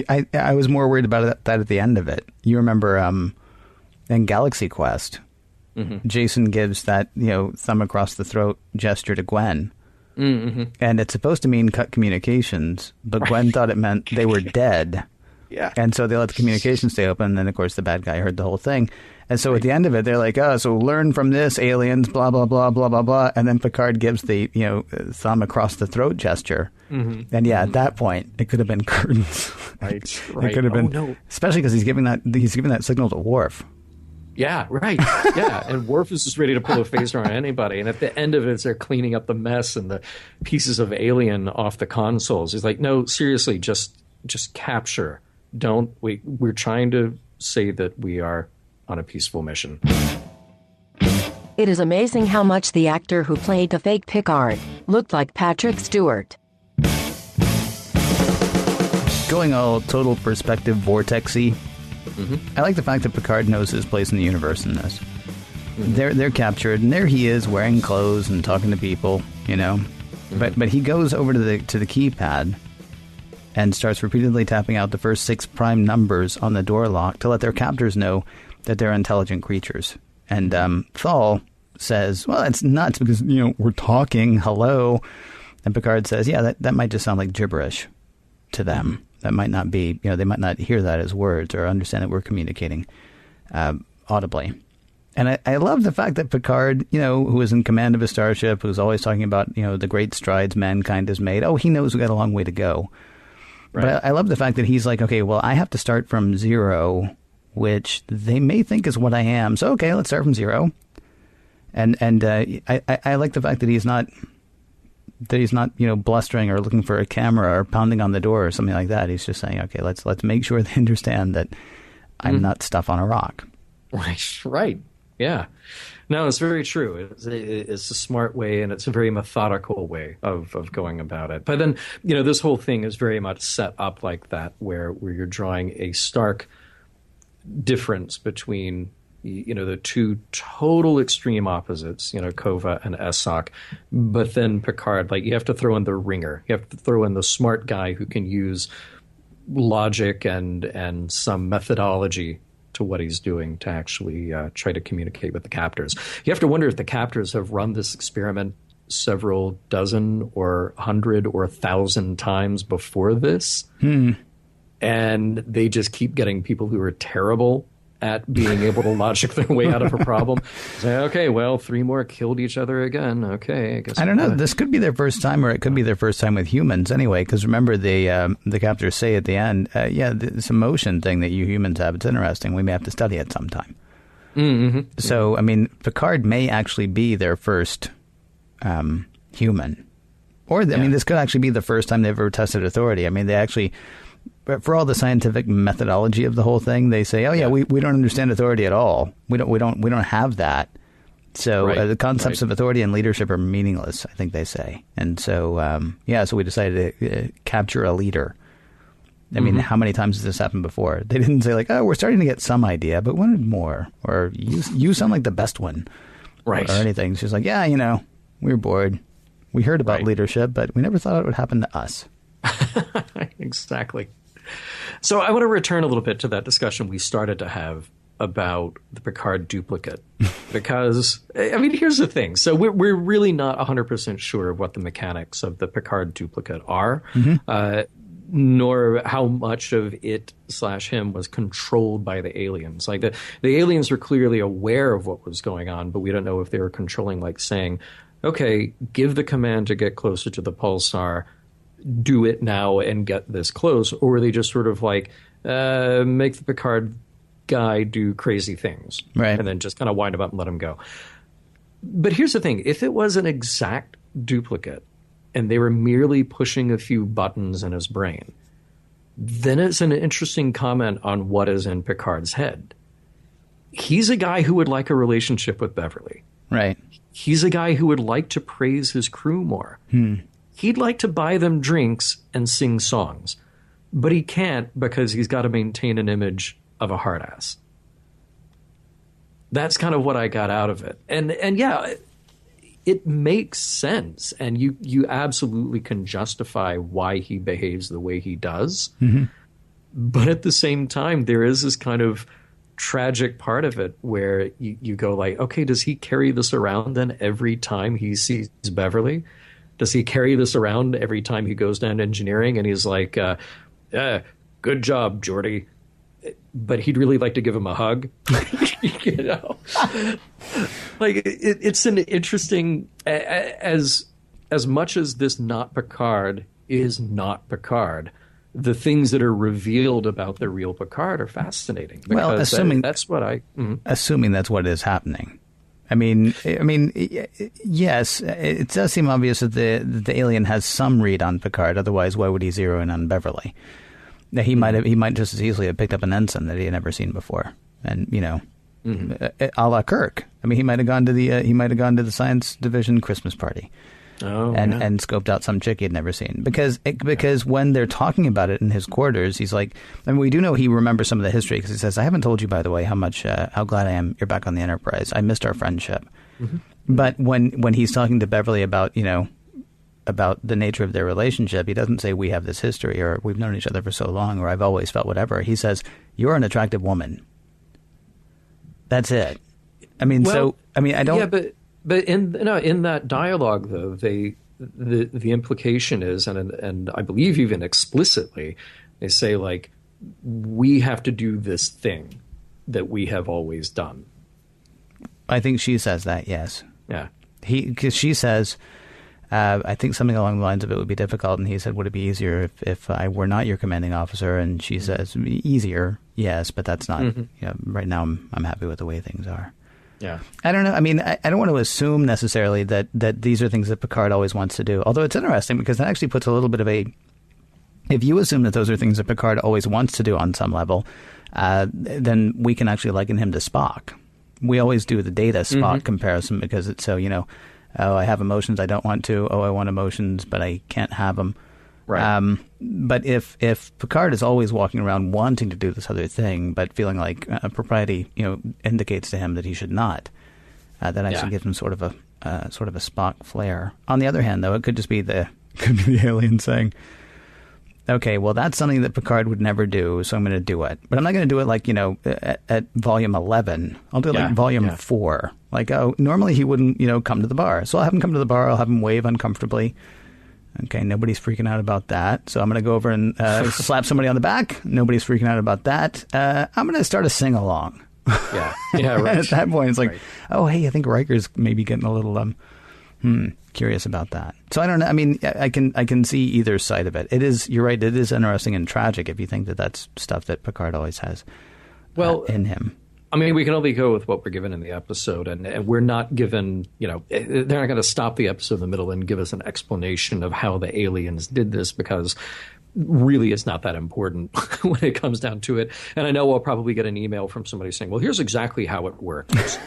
I was more worried about that at the end of it. You remember in Galaxy Quest, Jason gives that, thumb across the throat gesture to Gwen. Mm-hmm. And it's supposed to mean cut communications, but Gwen thought it meant they were dead. Yeah. And so they let the communications stay open, and then, of course, the bad guy heard the whole thing. And so at the end of it, they're like, oh, so learn from this, aliens, blah, blah, blah, blah, blah, blah. And then Picard gives the, thumb across the throat gesture. Mm-hmm. And at that point, it could have been curtains. Right. It could have been, no. Especially because he's giving that signal to Worf. Yeah, right. Yeah, and Worf is just ready to pull a phaser on anybody. And at the end of it, they're cleaning up the mess and the pieces of alien off the consoles. He's like, no, seriously, just capture. We're trying to say that we are on a peaceful mission. It is amazing how much the actor who played the fake Picard looked like Patrick Stewart. Going all total perspective vortex-y, I like the fact that Picard knows his place in the universe in this. They're captured, and there he is wearing clothes and talking to people, But he goes over to the keypad and starts repeatedly tapping out the first 6 prime numbers on the door lock to let their captors know that they're intelligent creatures. And Thal says, well, it's nuts because, we're talking, hello. And Picard says, yeah, that might just sound like gibberish to them. That might not be, they might not hear that as words or understand that we're communicating audibly. And I love the fact that Picard, who is in command of a starship, who's always talking about, the great strides mankind has made. Oh, he knows we got a long way to go. Right. But I love the fact that he's like, okay, well, I have to start from 0, which they may think is what I am. So, okay, let's start from 0. And I like the fact that he's not blustering or looking for a camera or pounding on the door or something like that. He's just saying, okay, let's make sure they understand that I'm not stuff on a rock. Right. Yeah. No, it's very true. It's a smart way, and it's a very methodical way of going about it. But then, this whole thing is very much set up like that, where you're drawing a stark difference between, the two total extreme opposites, Kova and Esok. But then Picard, you have to throw in the ringer. You have to throw in the smart guy who can use logic and some methodology to what he's doing to actually try to communicate with the captors. You have to wonder if the captors have run this experiment several dozen or 100 or 1,000 times before this. And they just keep getting people who are terrible at being able to logic their way out of a problem. Say, okay, well, 3 more killed each other again. Okay, I guess. I don't know. This could be their first time, or it could be their first time with humans anyway. Because remember, the captors say at the end, this emotion thing that you humans have, it's interesting. We may have to study it sometime. Mm-hmm. So, I mean, Picard may actually be their first human. Or, I mean, this could actually be the first time they've ever tested authority. I mean, they actually... But for all the scientific methodology of the whole thing, they say, "Oh yeah, we don't understand authority at all. We don't have that. So the concepts of authority and leadership are meaningless." I think they say, and so so we decided to capture a leader. I mean, how many times has this happened before? They didn't say "Oh, we're starting to get some idea, but wanted more," or "You sound like the best one," right? Or anything. She's like, "Yeah, we were bored. We heard about leadership, but we never thought it would happen to us." Exactly. So I want to return a little bit to that discussion we started to have about the Picard duplicate. Because, I mean, here's the thing. So we're really not 100% sure of what the mechanics of the Picard duplicate are, nor how much of it/him was controlled by the aliens. Like the aliens were clearly aware of what was going on, but we don't know if they were controlling, saying, okay, give the command to get closer to the pulsar, do it now and get this close, or were they just sort of make the Picard guy do crazy things, right, and then just kind of wind him up and let him go? But here's the thing: if it was an exact duplicate and they were merely pushing a few buttons in his brain, then it's an interesting comment on what is in Picard's head. He's a guy who would like a relationship with Beverly. Right. He's a guy who would like to praise his crew more. He'd like to buy them drinks and sing songs, but he can't because he's got to maintain an image of a hard ass. That's kind of what I got out of it. And yeah, it makes sense. And you absolutely can justify why he behaves the way he does. But at the same time, there is this kind of tragic part of it where you go like, okay, does he carry this around then every time he sees Beverly? Does he carry this around every time he goes down to engineering and he's like, good job, Geordi. But he'd really like to give him a hug. You know? Like, it's an interesting, as much as this not Picard is not Picard, the things that are revealed about the real Picard are fascinating. Well, assuming that's what assuming that's what is happening. I mean, yes, it does seem obvious that the alien has some read on Picard. Otherwise, why would he zero in on Beverly? He might just as easily have picked up an ensign that he had never seen before, and a la Kirk. I mean, he might have gone to the science division Christmas party. And scoped out some chick he had never seen. Because when they're talking about it in his quarters, he's like, I mean, we do know he remembers some of the history because he says, I haven't told you, by the way, how glad I am you're back on the Enterprise. I missed our friendship. But when he's talking to Beverly about the nature of their relationship, he doesn't say we have this history or we've known each other for so long or I've always felt whatever. He says, you're an attractive woman. That's it. I mean, I don't... Yeah, but in that dialogue, though, the implication is, and I believe even explicitly, they say, like, we have to do this thing that we have always done. I think she says that, yes. Yeah. Because she says, I think something along the lines of it would be difficult, and he said, would it be easier if I were not your commanding officer? And she says, easier, yes, but that's not, right now I'm happy with the way things are. Yeah. I don't know. I mean, I don't want to assume necessarily that these are things that Picard always wants to do. Although it's interesting because that actually puts a little bit of a... If you assume that those are things that Picard always wants to do on some level, then we can actually liken him to Spock. We always do the Data Spock comparison because it's so, oh, I have emotions I don't want to. Oh, I want emotions, but I can't have them. Right. But if Picard is always walking around wanting to do this other thing, but feeling like propriety, indicates to him that he should not, that actually gives him sort of a Spock flair. On the other hand, though, it could just be the alien saying, "Okay, well, that's something that Picard would never do, so I'm going to do it. But I'm not going to do it like at volume 11. I'll do it like volume 4. Like, oh, normally he wouldn't come to the bar, so I'll have him come to the bar. I'll have him wave uncomfortably." Okay, nobody's freaking out about that. So I'm going to go over and slap somebody on the back. Nobody's freaking out about that. I'm going to start a sing-along. Yeah, right. At that point, it's like, oh, hey, I think Riker's maybe getting a little curious about that. So I don't know. I mean, I can see either side of it. It is, you're right, it is interesting and tragic if you think that that's stuff that Picard always has in him. I mean, we can only go with what we're given in the episode, and we're not given, they're not going to stop the episode in the middle and give us an explanation of how the aliens did this because really it's not that important when it comes down to it. And I know I'll probably get an email from somebody saying, well, here's exactly how it works,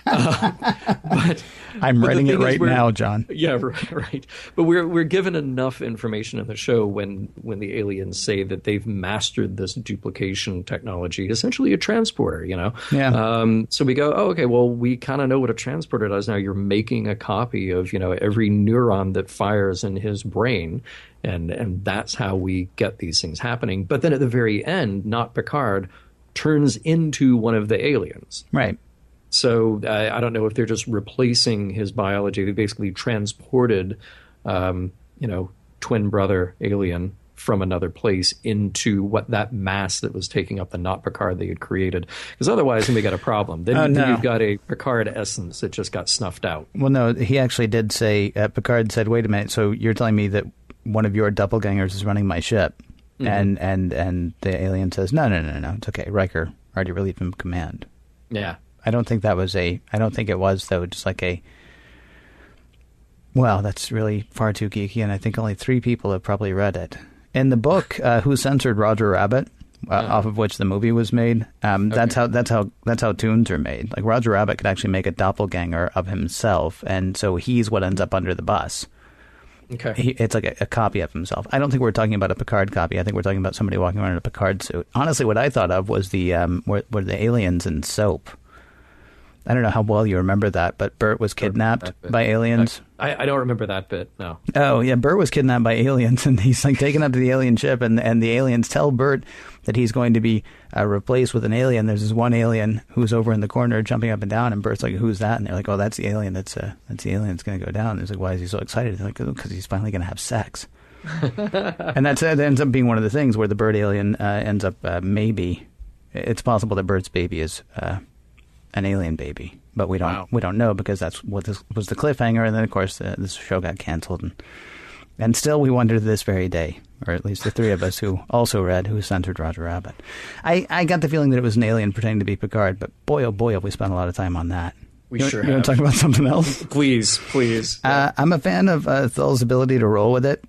But I'm writing it right now, John. Yeah, right. But we're given enough information in the show when the aliens say that they've mastered this duplication technology, essentially a transporter, Yeah. So we go, oh, okay, well, we kind of know what a transporter does now. You're making a copy of, every neuron that fires in his brain. And that's how we get these things happening. But then at the very end, not Picard turns into one of the aliens. Right. So I don't know if they're just replacing his biology. They basically transported, twin brother alien from another place into what that mass that was taking up the not Picard they had created. Because otherwise, then we got a problem. Then you've got a Picard essence that just got snuffed out. Well, no, he actually did say, Picard said, wait a minute, so you're telling me that one of your doppelgangers is running my ship? Mm-hmm. And the alien says, no, it's okay. Riker already relieved him of command. Yeah. I don't think it was, though, just like Well, that's really far too geeky, and I think only 3 people have probably read it. In the book, Who Censored Roger Rabbit, off of which the movie was made, that's how tunes are made. Like, Roger Rabbit could actually make a doppelganger of himself, and so he's what ends up under the bus. Okay. It's like a copy of himself. I don't think we're talking about a Picard copy. I think we're talking about somebody walking around in a Picard suit. Honestly, what I thought of was were the aliens in Soap. I don't know how well you remember that, but Bert was kidnapped by aliens. I don't remember that bit, no. Oh, yeah, Bert was kidnapped by aliens, and he's like taken up to the alien ship, and the aliens tell Bert that he's going to be replaced with an alien. There's this one alien who's over in the corner jumping up and down, and Bert's like, "Who's that?" And they're like, "Oh, that's the alien. That's the alien that's going to go down." And he's like, "Why is he so excited?" They're like, "Oh, because he's finally going to have sex." And that ends up being one of the things where the Bert alien ends up maybe it's possible that Bert's baby is an alien baby, but we don't know, because that's what this was the cliffhanger, and then of course this show got canceled, and still we wonder to this very day, or at least the 3 of us who also read Who Censored Roger Rabbit. I got the feeling that it was an alien pretending to be Picard, but boy oh boy have we spent a lot of time on that. You want to talk about something else? Please. I'm a fan of Thul's ability to roll with it.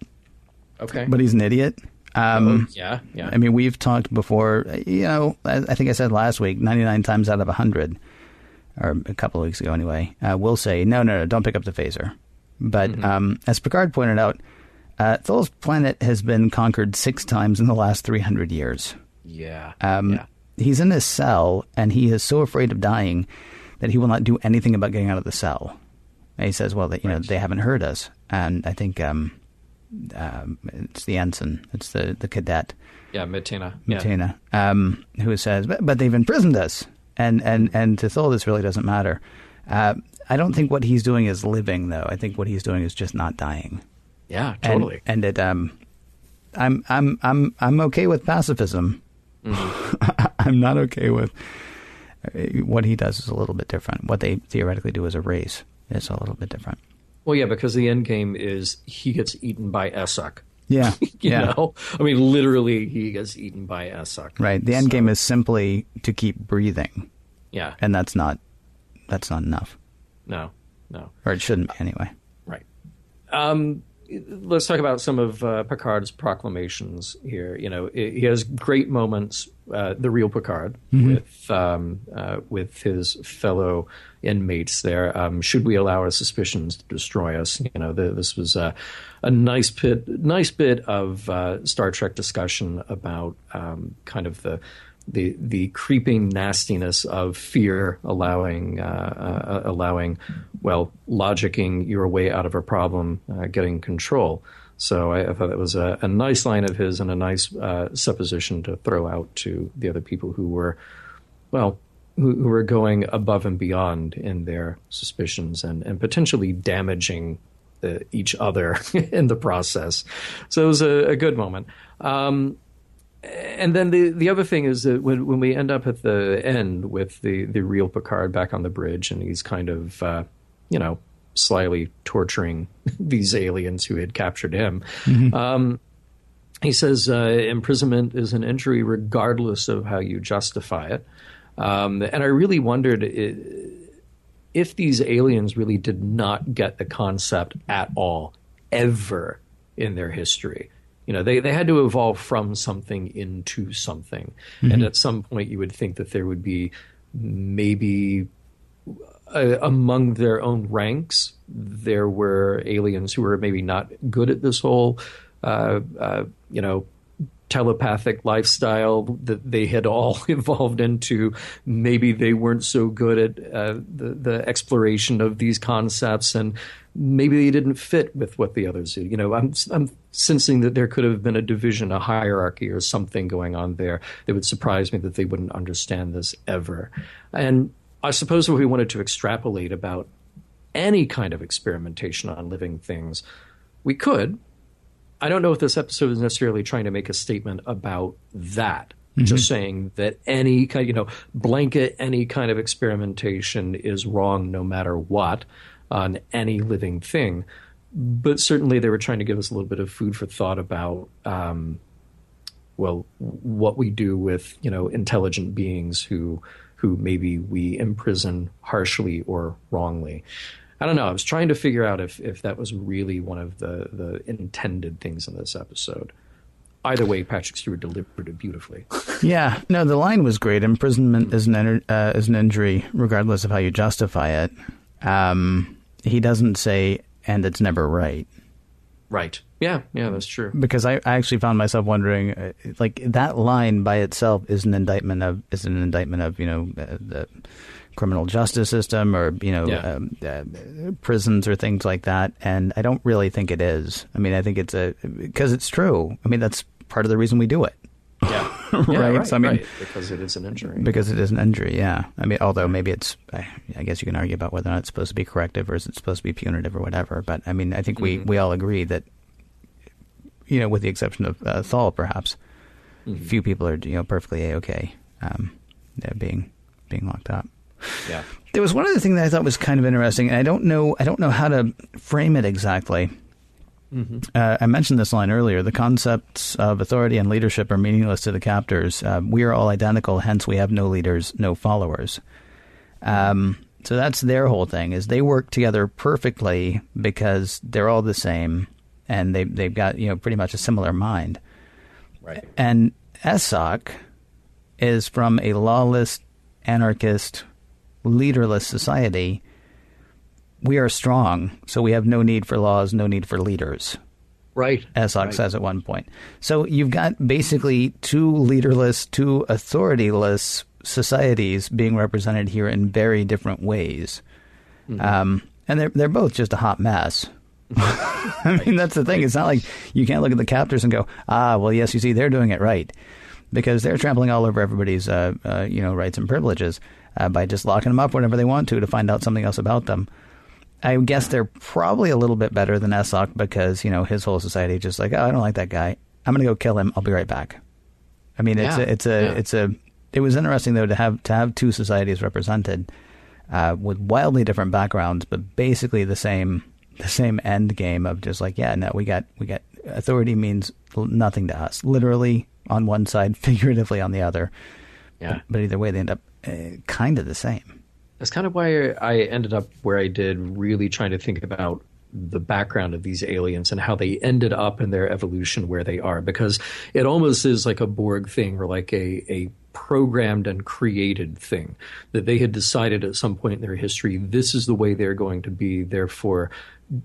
Okay. But he's an idiot. Yeah. I mean, we've talked before, I think I said last week, 99 times out of 100, or a couple of weeks ago anyway, we'll say, no, don't pick up the phaser. But as Picard pointed out, Thul's planet has been conquered 6 times in the last 300 years. Yeah. He's in his cell, and he is so afraid of dying that he will not do anything about getting out of the cell. And he says, well, they haven't heard us. And I think it's the ensign, it's the cadet. Yeah, Matina, who says, but they've imprisoned us. And to Thul, this really doesn't matter. I don't think what he's doing is living, though. I think what he's doing is just not dying. Yeah, totally. And it, I'm okay with pacifism. Mm-hmm. I'm not okay with what he does is a little bit different. What they theoretically do as a race is a little bit different. Well, yeah, because the end game is he gets eaten by Essek. Yeah. you know? I mean, literally, he gets eaten by Essek. Right. The end game is simply to keep breathing. Yeah. And that's not enough. No. Or it shouldn't be anyway. Right. Let's talk about some of Picard's proclamations here. You know, he has great moments, the real Picard, with his fellow inmates there. Should we allow our suspicions to destroy us? You know, this was a nice bit of Star Trek discussion about kind of the creeping nastiness of fear, allowing logicking your way out of a problem, getting control. So I thought that was a nice line of his and a nice supposition to throw out to the other people who were going above and beyond in their suspicions and potentially damaging each other in the process. So it was a good moment. And then the other thing is that when we end up at the end with the real Picard back on the bridge, and he's kind of, slyly torturing these aliens who had captured him, he says imprisonment is an injury regardless of how you justify it. And I really wondered if these aliens really did not get the concept at all, ever in their history. You know, they had to evolve from something into something. Mm-hmm. And at some point you would think that there would be maybe among their own ranks, there were aliens who were maybe not good at this whole, telepathic lifestyle that they had all evolved into. Maybe they weren't so good at the exploration of these concepts, and maybe they didn't fit with what the others did. You know, I'm sensing that there could have been a division, a hierarchy, or something going on there that would surprise me that they wouldn't understand this ever. And I suppose if we wanted to extrapolate about any kind of experimentation on living things, we could. I don't know if this episode is necessarily trying to make a statement about that. Mm-hmm. Just saying that any kind, blanket any kind of experimentation is wrong no matter what on any living thing. But certainly they were trying to give us a little bit of food for thought about, what we do with, intelligent beings who maybe we imprison harshly or wrongly. I don't know. I was trying to figure out if that was really one of the intended things in this episode. Either way, Patrick Stewart delivered it beautifully. Yeah, no, the line was great. Imprisonment is an injury, regardless of how you justify it. He doesn't say, and it's never right. Right. Yeah, that's true. Because I actually found myself wondering, like, that line by itself is an indictment of the criminal justice system or prisons or things like that, and I don't really think it is. I mean, I think it's because it's true. I mean, that's part of the reason we do it. Yeah. Right. So, I mean, because it is an injury. Because it is an injury. Yeah. I mean, although maybe it's, I guess you can argue about whether or not it's supposed to be corrective or is it supposed to be punitive or whatever. But I mean, I think we all agree that, with the exception of Thal, perhaps, few people are perfectly A-okay being locked up. Yeah. There was one other thing that I thought was kind of interesting, and I don't know how to frame it exactly. I mentioned this line earlier. The concepts of authority and leadership are meaningless to the captors. We are all identical, hence we have no leaders, no followers. So that's their whole thing, is they work together perfectly because they're all the same, and they've got pretty much a similar mind. Right. And Esok is from a lawless, anarchist, leaderless society. We are strong, so we have no need for laws, no need for leaders. Right. Esok says at one point. So you've got basically two leaderless, two authorityless societies being represented here in very different ways. And they're both just a hot mess. I mean, that's the thing. It's not like you can't look at the captors and go, well, yes, you see, they're doing it right. Because they're trampling all over everybody's, rights and privileges by just locking them up whenever they want to find out something else about them. I guess they're probably a little bit better than Esok because, his whole society is just like, I don't like that guy. I'm going to go kill him. I'll be right back. I mean, it was interesting, though, to have two societies represented with wildly different backgrounds, but basically the same end game of just like, we got authority means nothing to us, literally on one side, figuratively on the other. Yeah. But either way, they end up kind of the same. That's kind of why I ended up where I did, really trying to think about the background of these aliens and how they ended up in their evolution where they are, because it almost is like a Borg thing or like a programmed and created thing that they had decided at some point in their history, this is the way they're going to be. Therefore,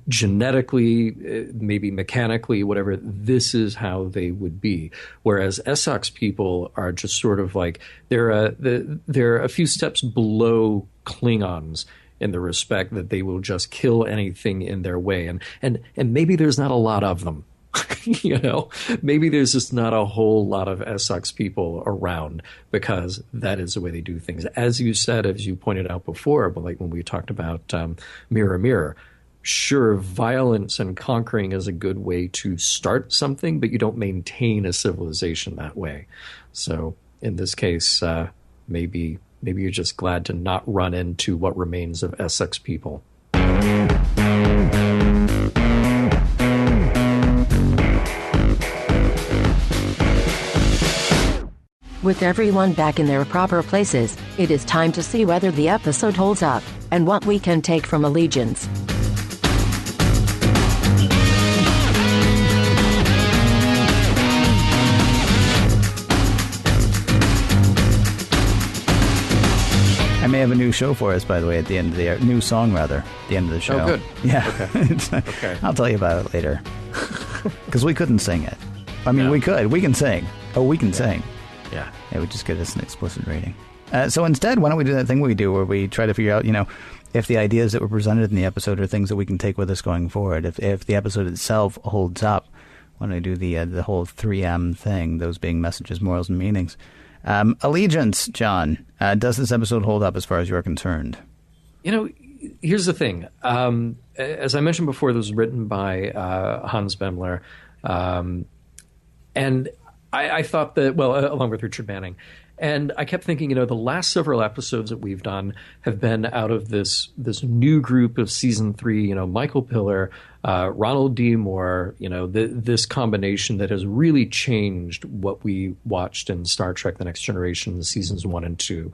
genetically, maybe mechanically, whatever, this is how they would be. Whereas Esok's people are just sort of like, they're a few steps below Klingons in the respect that they will just kill anything in their way. And maybe there's not a lot of them. Maybe there's just not a whole lot of Esok's people around because that is the way they do things. As you said, as you pointed out before, but like when we talked about Mirror Mirror, sure, violence and conquering is a good way to start something, but you don't maintain a civilization that way. So in this case, maybe you're just glad to not run into what remains of Essex people. With everyone back in their proper places, it is time to see whether the episode holds up and what we can take from Allegiance. I may have a new show for us, by the way, at the end of the new song, rather, at the end of the show. Oh, good. Yeah. Okay. Okay. I'll tell you about it later. Because we couldn't sing it. I mean, we could. We can sing. Oh, we can sing. Yeah. It would just get us an explicit rating. So instead, why don't we do that thing we do where we try to figure out, if the ideas that were presented in the episode are things that we can take with us going forward. If the episode itself holds up, why don't we do the whole 3M thing, those being messages, morals, and meanings. Allegiance, John, does this episode hold up as far as you're concerned? Here's the thing. As I mentioned before, this was written by Hans Bemmler. And I thought that, along with Richard Manning. And I kept thinking, the last several episodes that we've done have been out of this new group of season 3, Michael Piller, Ronald D. Moore, this combination that has really changed what we watched in Star Trek: The Next Generation, seasons 1 and 2.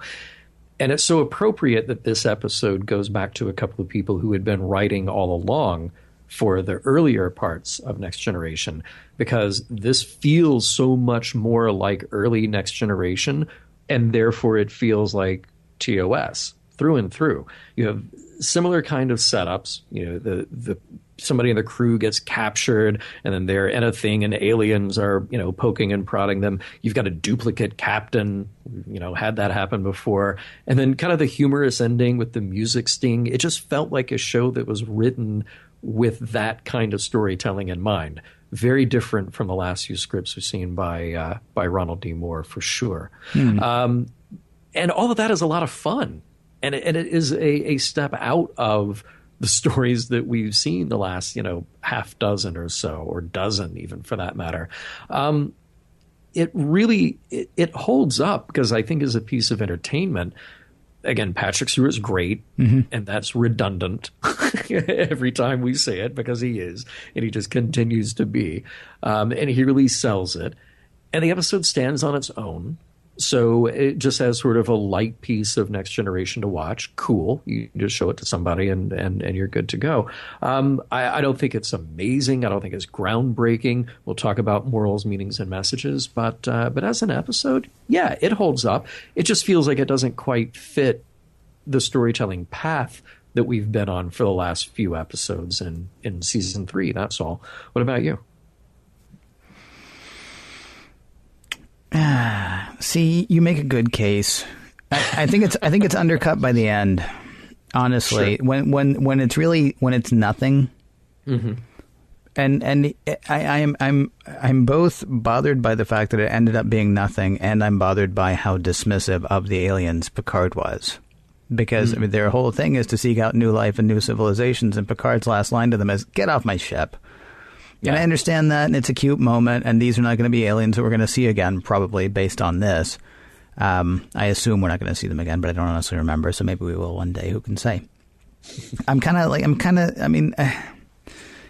And it's so appropriate that this episode goes back to a couple of people who had been writing all along for the earlier parts of Next Generation, because this feels so much more like early Next Generation, and therefore it feels like TOS through and through. You have similar kind of setups. The somebody in the crew gets captured, and then they're in a thing, and aliens are poking and prodding them. You've got a duplicate captain. Had that happen before, and then kind of the humorous ending with the music sting. It just felt like a show that was written with that kind of storytelling in mind. Very different from the last few scripts we've seen by Ronald D. Moore, for sure. And all of that is a lot of fun. And it is a step out of the stories that we've seen the last, half dozen or so, or dozen even for that matter. It really holds up because I think as a piece of entertainment, again, Patrick Stewart's great, and that's redundant every time we say it because he is, and he just continues to be. And he really sells it. And the episode stands on its own. So it just has sort of a light piece of Next Generation to watch. Cool. You just show it to somebody and you're good to go. I don't think it's amazing. I don't think it's groundbreaking. We'll talk about morals, meanings, and messages. But as an episode, yeah, it holds up. It just feels like it doesn't quite fit the storytelling path that we've been on for the last few episodes in season 3. That's all. What about you? See, you make a good case. I think it's undercut by the end. Honestly, sure. when it's nothing, and I'm both bothered by the fact that it ended up being nothing, and I'm bothered by how dismissive of the aliens Picard was, because their whole thing is to seek out new life and new civilizations, and Picard's last line to them is "Get off my ship." Yeah. And I understand that, and it's a cute moment, and these are not going to be aliens that we're going to see again, probably, based on this. I assume we're not going to see them again, but I don't honestly remember, so maybe we will one day. Who can say?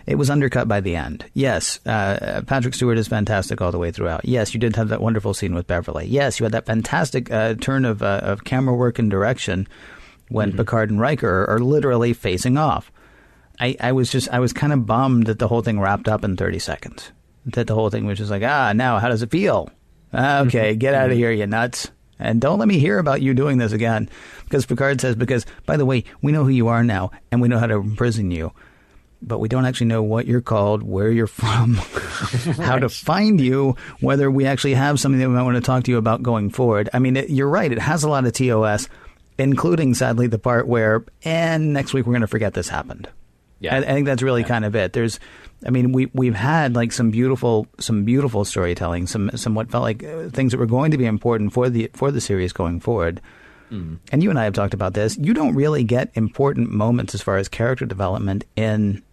It was undercut by the end. Yes, Patrick Stewart is fantastic all the way throughout. Yes, you did have that wonderful scene with Beverly. Yes, you had that fantastic turn of camera work and direction when Picard and Riker are literally facing off. I was kind of bummed that the whole thing wrapped up in 30 seconds. That the whole thing was just like, now, how does it feel? Okay, get out of here, you nuts. And don't let me hear about you doing this again. Because Picard says, by the way, we know who you are now, and we know how to imprison you. But we don't actually know what you're called, where you're from, how to find you, whether we actually have something that we might want to talk to you about going forward. I mean, you're right. It has a lot of TOS, including, sadly, the part where, and next week we're going to forget this happened. Yeah, I think that's really kind of it. We've had like some beautiful storytelling, some what felt like things that were going to be important for the series going forward. And you and I have talked about this. You don't really get important moments as far as character development in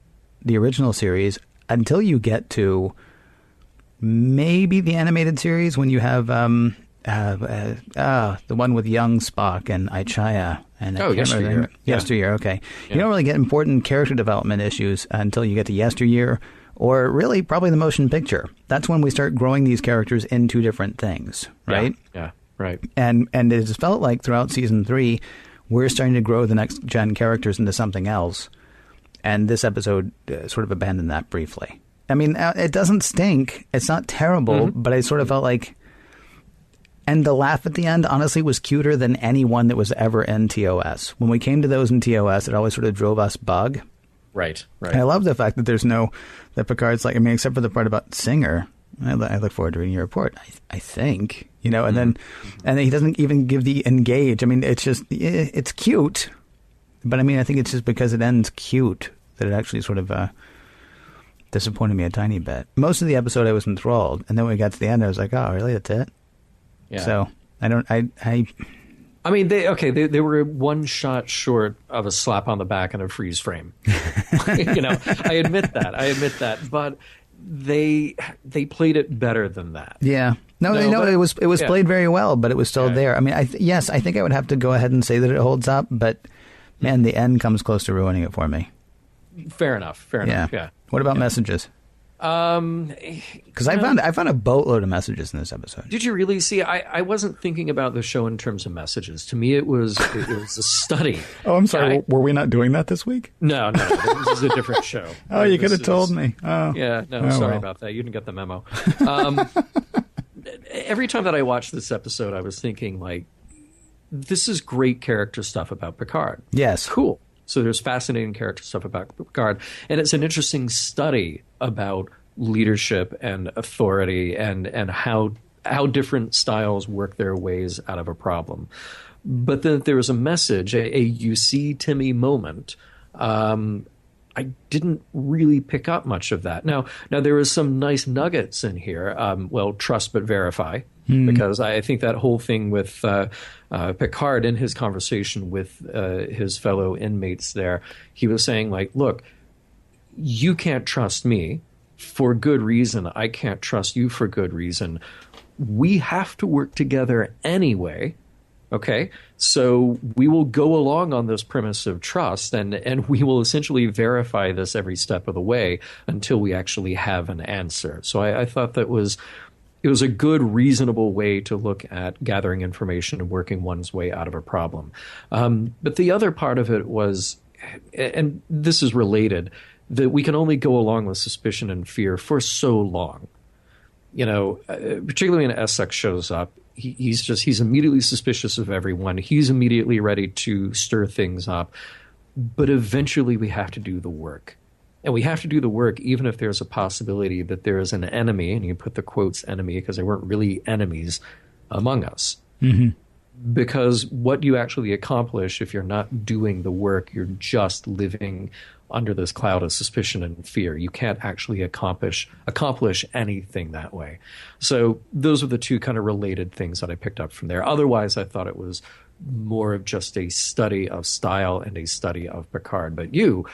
the original series until you get to maybe the animated series when you have the one with young Spock and Aichaya. And Yesteryear. Yesteryear, okay. Yeah. You don't really get important character development issues until you get to Yesteryear, or really probably the motion picture. That's when we start growing these characters into different things, right? Yeah, right. And it has felt like throughout season 3, we're starting to grow the next gen characters into something else. And this episode sort of abandoned that briefly. I mean, it doesn't stink. It's not terrible, but I sort of felt like... And the laugh at the end, honestly, was cuter than any one that was ever in TOS. When we came to those in TOS, it always sort of drove us bug. Right. And I love the fact that that Picard's like, except for the part about Singer. I look forward to reading your report, I think. And then he doesn't even give the engage. I mean, it's just, it's cute. But I mean, I think it's just because it ends cute that it actually sort of disappointed me a tiny bit. Most of the episode I was enthralled. And then when we got to the end, I was like, oh, really? That's it? Yeah. So I mean, they were one shot short of a slap on the back and a freeze frame. I admit that, but they played it better than that. Yeah. It was played very well, but it was still there. I mean, I think I would have to go ahead and say that it holds up, but man, the end comes close to ruining it for me. Fair enough. Yeah. What about messages? Because I found a boatload of messages in this episode. Did you really? See, I wasn't thinking about the show in terms of messages. To me, it was a study. Oh, I'm sorry. Were we not doing that this week? No. This is a different show. Oh, you could have told me. Oh. Yeah, no, sorry about that. You didn't get the memo. Every time that I watched this episode, I was thinking, like, this is great character stuff about Picard. Yes. Cool. So there's fascinating character stuff about Picard. And it's an interesting study about leadership and authority and how different styles work their ways out of a problem. But then there was a message, a you see Timmy moment. I didn't really pick up much of that. Now there was some nice nuggets in here. Trust but verify. Because I think that whole thing with Picard in his conversation with his fellow inmates there, he was saying, like, look, you can't trust me for good reason. I can't trust you for good reason. We have to work together anyway. Okay, so we will go along on this premise of trust, and we will essentially verify this every step of the way until we actually have an answer. So I thought that it was a good, reasonable way to look at gathering information and working one's way out of a problem. But the other part of it was, and this is related, that we can only go along with suspicion and fear for so long. You know, particularly when Essex shows up, he's immediately suspicious of everyone. He's immediately ready to stir things up. But eventually we have to do the work. And we have to do the work even if there's a possibility that there is an enemy, and you put the quotes enemy because they weren't really enemies, among us. Mm-hmm. Because what you actually accomplish if you're not doing the work, you're just living under this cloud of suspicion and fear. You can't actually accomplish anything that way. So those are the two kind of related things that I picked up from there. Otherwise, I thought it was more of just a study of style and a study of Picard. But you,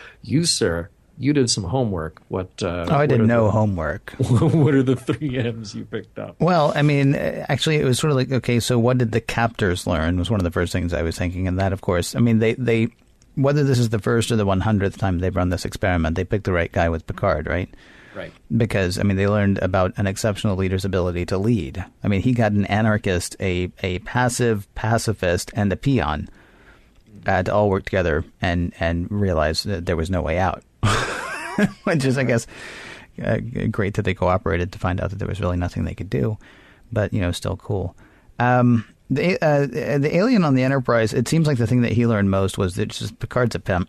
sir, you did some homework. I did no homework. What are the 3 M's you picked up? Well, I mean, actually, it was sort of like, okay, so what did the captors learn was one of the first things I was thinking. And that, of course, I mean, they whether this is the first or the 100th time they've run this experiment, they picked the right guy with Picard, right? Right. Because, I mean, they learned about an exceptional leader's ability to lead. I mean, he got an anarchist, a passive pacifist, and a peon to all work together and realize that there was no way out. Which is, I guess, great that they cooperated to find out that there was really nothing they could do, but, you know, still cool. The alien on the Enterprise, it seems like the thing that he learned most was that just Picard's a pimp.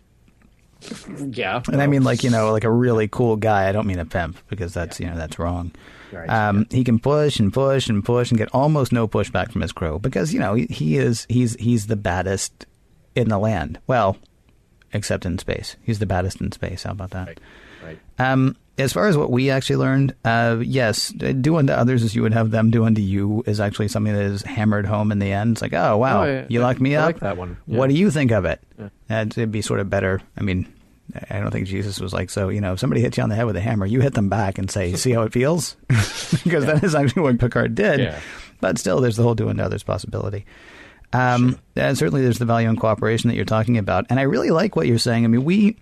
Yeah. And I mean, like, you know, like a really cool guy. I don't mean a pimp because that's, you know, that's wrong. Right. He can push and push and push and get almost no pushback from his crew because, you know, he's the baddest in the land. Well, except in space. He's the baddest in space. How about that? Right. As far as what we actually learned, yes, do unto others as you would have them do unto you is actually something that is hammered home in the end. It's like, oh, wow, you locked me up? I like that one. Yeah. What do you think of it? Yeah. It'd be sort of better. I mean, I don't think Jesus was like, so, you know, if somebody hits you on the head with a hammer, you hit them back and say, see how it feels? Because that is actually what Picard did. Yeah. But still, there's the whole do unto others possibility. Sure. And certainly there's the value in cooperation that you're talking about. And I really like what you're saying. I mean,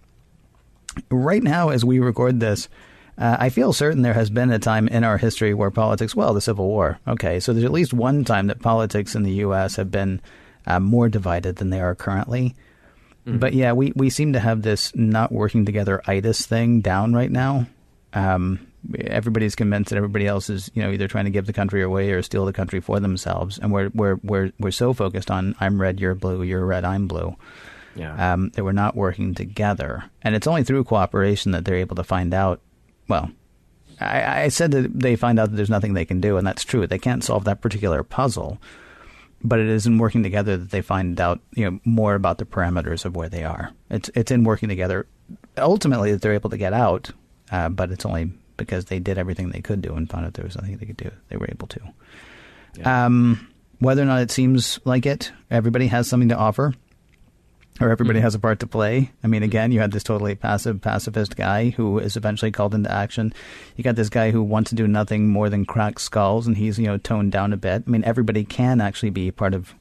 right now, as we record this, I feel certain there has been a time in our history where politics, well, the Civil War. Okay, so there's at least one time that politics in the U.S. have been more divided than they are currently. Mm-hmm. But yeah, we seem to have this not working together itis thing down right now. Everybody's convinced that everybody else is, you know, either trying to give the country away or steal the country for themselves. And we're so focused on I'm red, you're blue, you're red, I'm blue. Yeah. That we're not working together. And it's only through cooperation that they're able to find out. Well, I said that they find out that there's nothing they can do, and that's true. They can't solve that particular puzzle, but it is in working together that they find out, you know, more about the parameters of where they are. It's in working together, ultimately, that they're able to get out, but it's only because they did everything they could do and found out there was nothing they could do. They were able to. Yeah. Whether or not it seems like it, everybody has something to offer. Or everybody has a part to play. I mean, again, you had this totally passive pacifist guy who is eventually called into action. You got this guy who wants to do nothing more than crack skulls, and he's, you know, toned down a bit. I mean, everybody can actually be part of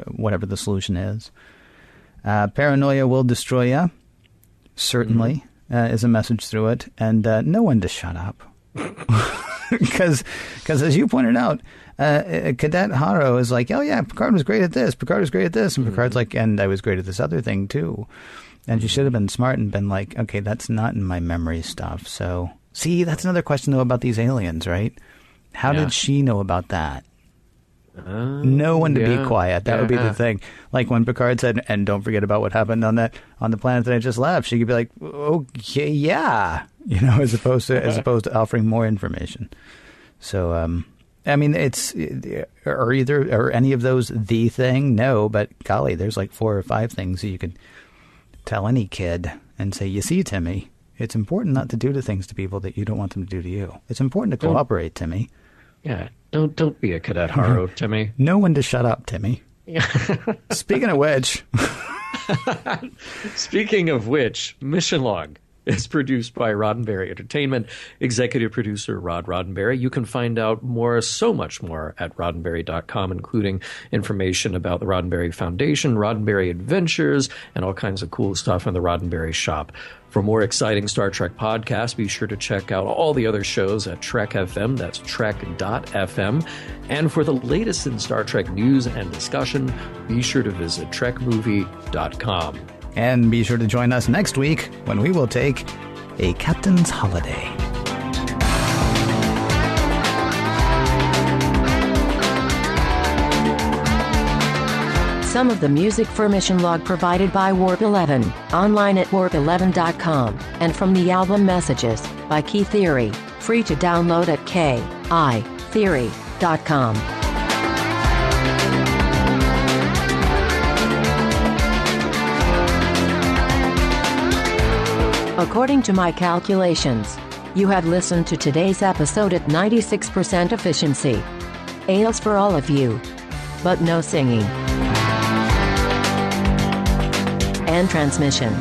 whatever the solution is. Paranoia will destroy you, certainly, is a message through it. And know when to shut up. Because as you pointed out, Cadet Haro is like, oh yeah, Picard was great at this, Picard was great at this, and Picard's like, and I was great at this other thing too. And you should have been smart and been like, okay, that's not in my memory stuff. So, see, that's another question though about these aliens, right? How did she know about that? No one to be quiet. That would be the thing. Like when Picard said, and don't forget about what happened on the planet that I just left, she could be like, okay, yeah, as opposed to offering more information. So, I mean, are any of those the thing? No, but golly, there's like 4 or 5 things that you could tell any kid and say, you see, Timmy, it's important not to do the things to people that you don't want them to do to you. It's important to cooperate, Timmy. Yeah, don't be a Cadet Haro, Timmy. Know when to shut up, Timmy. Speaking of which, Mission Log is produced by Roddenberry Entertainment, executive producer Rod Roddenberry. You can find out so much more at roddenberry.com, including information about the Roddenberry Foundation, Roddenberry Adventures, and all kinds of cool stuff in the Roddenberry shop. For more exciting Star Trek podcasts, be sure to check out all the other shows at Trek FM. That's trek.fm. And for the latest in Star Trek news and discussion, be sure to visit trekmovie.com. And be sure to join us next week when we will take a captain's holiday. Some of the music for Mission Log provided by Warp 11, online at warp11.com, and from the album Messages by Key Theory, free to download at kitheory.com. According to my calculations, you have listened to today's episode at 96% efficiency. Ales for all of you. But no singing. And transmission.